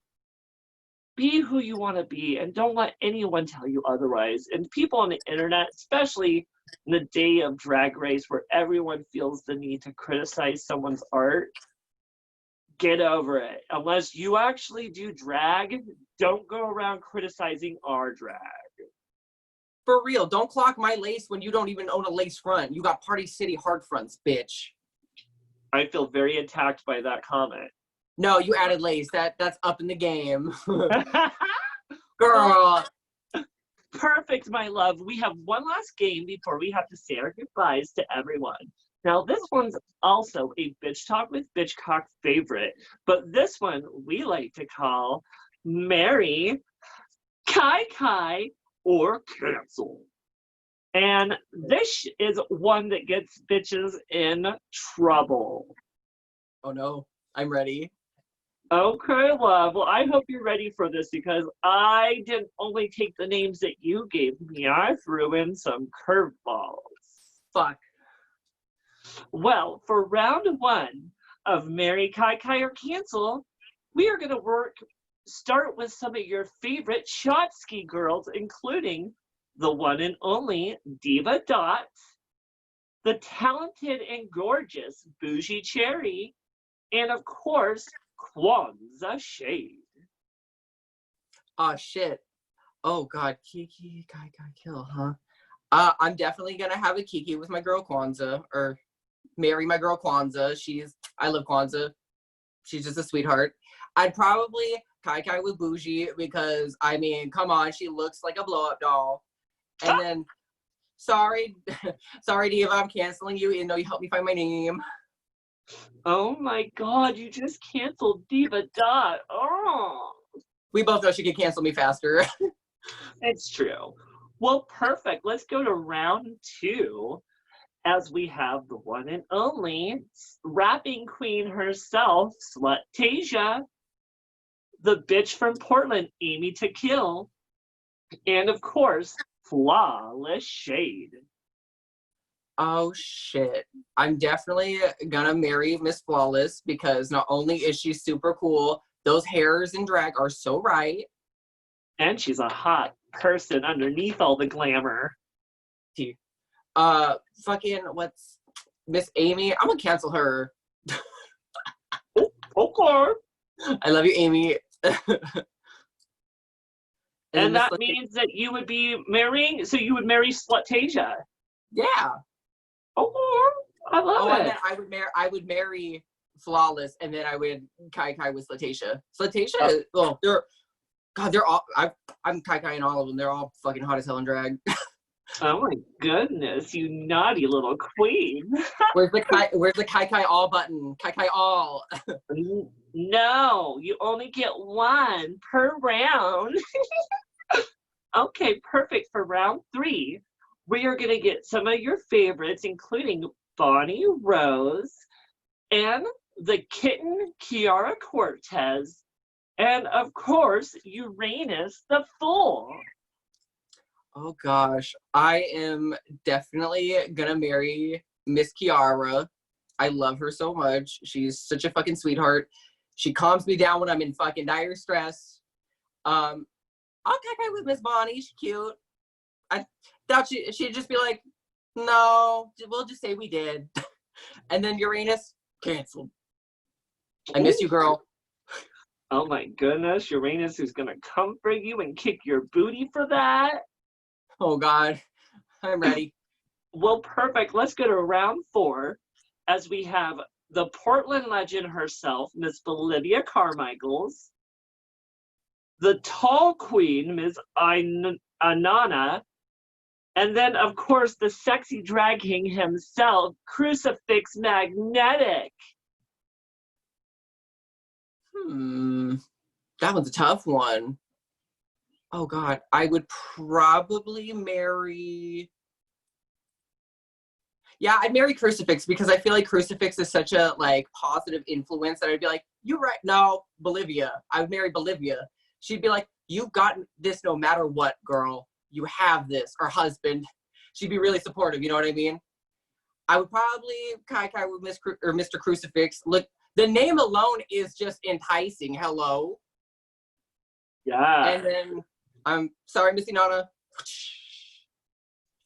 be who you want to be, and don't let anyone tell you otherwise. And people on the internet, especially in the day of Drag Race where everyone feels the need to criticize someone's art, get over it. Unless you actually do drag, don't go around criticizing our drag. For real, don't clock my lace when you don't even own a lace front. You got Party City hard fronts, bitch. I feel very attacked by that comment. No, you added lace. That's up in the game. Girl. Perfect, my love. We have one last game before we have to say our goodbyes to everyone. Now, this one's also a Bitch Talk with Bitchcock favorite, but this one we like to call Marry, Kai, or Cancel. And this is one that gets bitches in trouble. Oh no, I'm ready. Okay, love. Well, I hope you're ready for this because I didn't only take the names that you gave me, I threw in some curveballs. Fuck. Well, for round one of Marry, Kai, or Cancel, we are going to start with some of your favorite Shotski girls, including the one and only Diva Dot, the talented and gorgeous Bougie Cherry, and of course, Kwanzaa Shade. Oh shit. Oh god, Kiki, Kai, kill, huh? I'm definitely gonna have a Kiki with my girl Kwanzaa, or marry my girl Kwanzaa. I love Kwanzaa. She's just a sweetheart. I'd probably Kai with Bougie because, I mean, come on, she looks like a blow-up doll. And then, sorry Diva, I'm canceling you, even though you helped me find my name. Oh my god, you just canceled Diva Dot. Oh. We both know she could cancel me faster. It's true. Well, perfect. Let's go to round two as we have the one and only rapping queen herself, Slutasia, the bitch from Portland, Amy to Kill, and of course, Flawless Shade. Oh shit. I'm definitely gonna marry Miss Flawless because not only is she super cool, those hairs in drag are so right. And she's a hot person underneath all the glamour. Fucking what's Miss Amy? I'm gonna cancel her. Okay. I love you, Amy. and that means that you would be marrying, so you would marry Slutasia. Yeah. Oh, I love it. And then I would marry Flawless, and then I would Kai with Slutasia. Slutasia, they're all. I'm Kai in all of them. They're all fucking hot as hell in drag. Oh my goodness, you naughty little queen. Where's the Kai all button? Kai all. No, you only get one per round. Okay, perfect. For round three, we are going to get some of your favorites, including Bonnie Rose and the kitten Kiara Cortez, and of course, Uranus the Fool. Oh gosh, I am definitely gonna marry Miss Kiara. I love her so much. She's such a fucking sweetheart. She calms me down when I'm in fucking dire stress. I'll kiki with Miss Bonnie. She's cute. I thought she'd just be like, no, we'll just say we did. And then Uranus, canceled. I miss you, girl. Oh my goodness, Uranus is gonna come for you and kick your booty for that. Oh God, I'm ready. Well, perfect. Let's go to round 4 as we have the Portland legend herself, Miss Bolivia Carmichaels, the tall queen, Miss Anana, and then, of course, the sexy drag king himself, Crucifix Magnetic. That one's a tough one. Oh God, I would probably marry. Yeah, I'd marry Crucifix because I feel like Crucifix is such a like positive influence that I'd be like, you're right. No, Bolivia. I would marry Bolivia. She'd be like, you've got this no matter what, girl. You have this. Or husband. She'd be really supportive. You know what I mean? I would probably kai with Mr. Crucifix. Look, the name alone is just enticing. Hello. Yeah. And then I'm sorry, Missy Nana.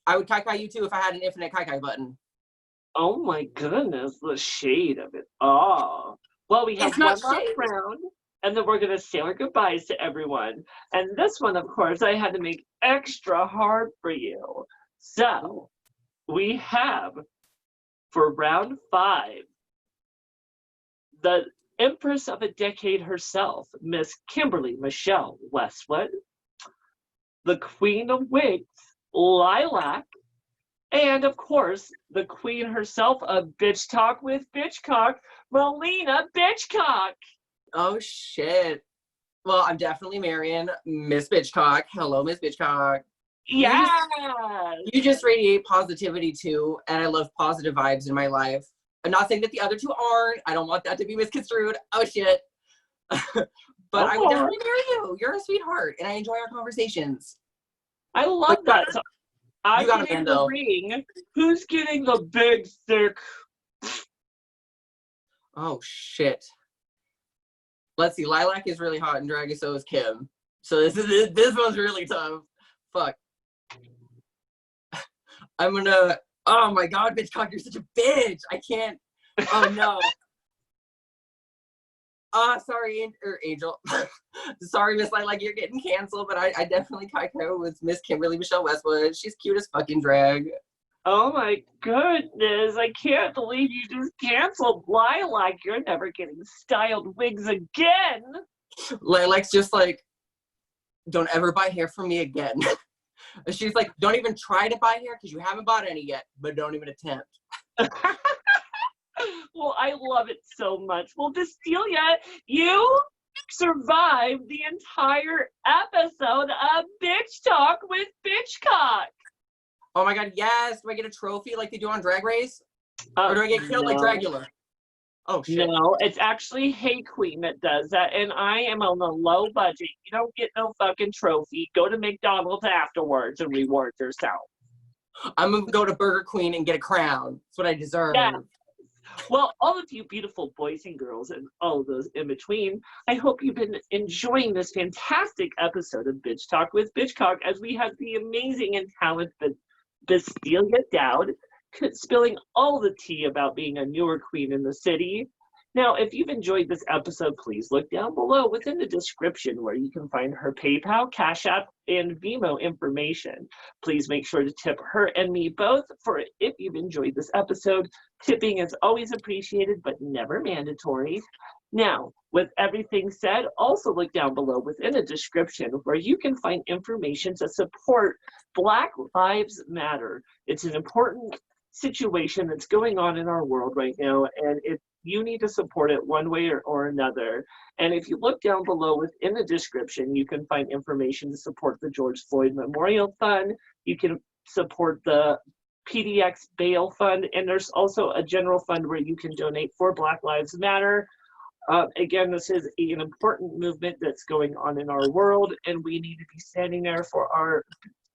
I would kai you too if I had an infinite kai button. Oh my goodness, the shade of it all. Well, we have It's one not last shade. round, and then we're going to say our goodbyes to everyone. And this one, of course, I had to make extra hard for you. So, we have, for round 5, the Empress of a Decade herself, Miss Kimberly Michelle Westwood, the Queen of Wigs, Lilac, and of course, the queen herself of Bitch Talk with Bitchcock, Maliena Bitchcock. Oh shit. Well, I'm definitely marrying Miss Bitchcock. Hello, Miss Bitchcock. Yes. You just radiate positivity too, and I love positive vibes in my life. I'm not saying that the other two aren't. I don't want that to be misconstrued. Oh shit. But I would definitely marry you. You're a sweetheart, and I enjoy our conversations. I love that. So I'm got a getting man, the though. ring. Who's getting the big, thick? Oh shit. Let's see. Lilac is really hot and draggy, so is Kim. So this one's really tough. Fuck. I'm gonna. Oh my God, Bitchcock, you're such a bitch. I can't. Oh no. Sorry, Angel. Sorry, Miss Lilac, you're getting canceled, but I definitely kaiko with Miss Kimberly Michelle Westwood. She's cute as fucking drag. Oh my goodness, I can't believe you just canceled Lilac. You're never getting styled wigs again. Lilac's just like, don't ever buy hair from me again. She's like, don't even try to buy hair because you haven't bought any yet, but don't even attempt. Well, I love it so much. Well, Bastila, you survived the entire episode of Bitch Talk with Bitchcock. Oh my God, yes. Do I get a trophy like they do on Drag Race? Or do I get killed like Dragula? Oh, shit. No, it's actually Hey Queen that does that, and I am on a low budget. You don't get no fucking trophy. Go to McDonald's afterwards and reward yourself. I'm going to go to Burger Queen and get a crown. That's what I deserve. Yeah. Well, all of you beautiful boys and girls and all of those in between, I hope you've been enjoying this fantastic episode of Bitch Talk with Bitchcock as we have the amazing and talented Bastila Daud spilling all the tea about being a newer queen in the city. Now, if you've enjoyed this episode, please look down below within the description where you can find her PayPal, Cash App, and Venmo information. Please make sure to tip her and me both for if you've enjoyed this episode. Tipping is always appreciated, but never mandatory. Now, with everything said, also look down below within the description where you can find information to support Black Lives Matter. It's an important situation that's going on in our world right now, and you need to support it one way or another. And if you look down below within the description, you can find information to support the George Floyd Memorial Fund. You can support the PDX Bail Fund, and there's also a general fund where you can donate for Black Lives Matter. Again, this is an important movement that's going on in our world, and we need to be standing there for our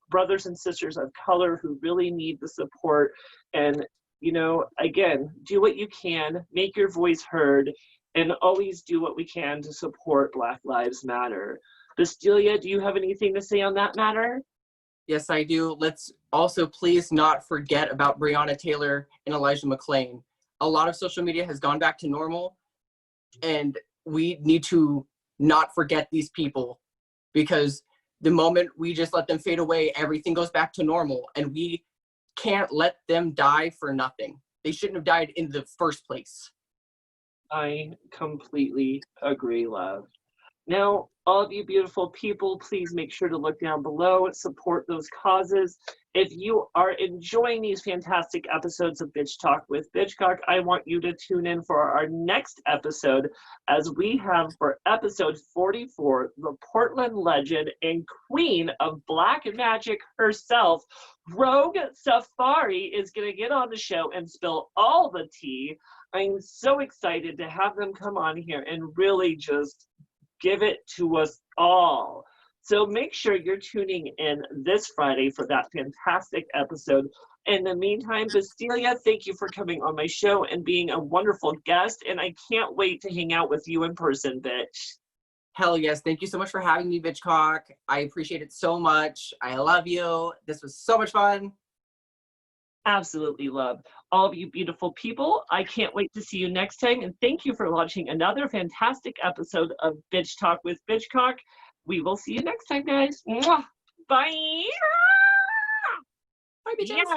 brothers and sisters of color who really need the support and you know, again, do what you can, make your voice heard, and always do what we can to support Black Lives Matter. Bastila, do you have anything to say on that matter? Yes, I do. Let's also please not forget about Breonna Taylor and Elijah McClain. A lot of social media has gone back to normal, and we need to not forget these people, because the moment we just let them fade away, everything goes back to normal, and we can't let them die for nothing. They shouldn't have died in the first place. I completely agree, love. Now, all of you beautiful people, please make sure to look down below, support those causes. If you are enjoying these fantastic episodes of Bitch Talk with Bitchcock, I want you to tune in for our next episode, as we have for episode 44, the Portland legend and queen of black magic herself, Rogue Safari, is going to get on the show and spill all the tea. I'm so excited to have them come on here and really just give it to us all. So make sure you're tuning in this Friday for that fantastic episode. In the meantime, Bastila, thank you for coming on my show and being a wonderful guest. And I can't wait to hang out with you in person, bitch. Hell yes. Thank you so much for having me, Bitchcock. I appreciate it so much. I love you. This was so much fun. Absolutely love all of you beautiful people. I can't wait to see you next time. And thank you for watching another fantastic episode of Bitch Talk with Bitchcock. We will see you next time, guys. Mwah. Bye. Bye, bitches. Yeah.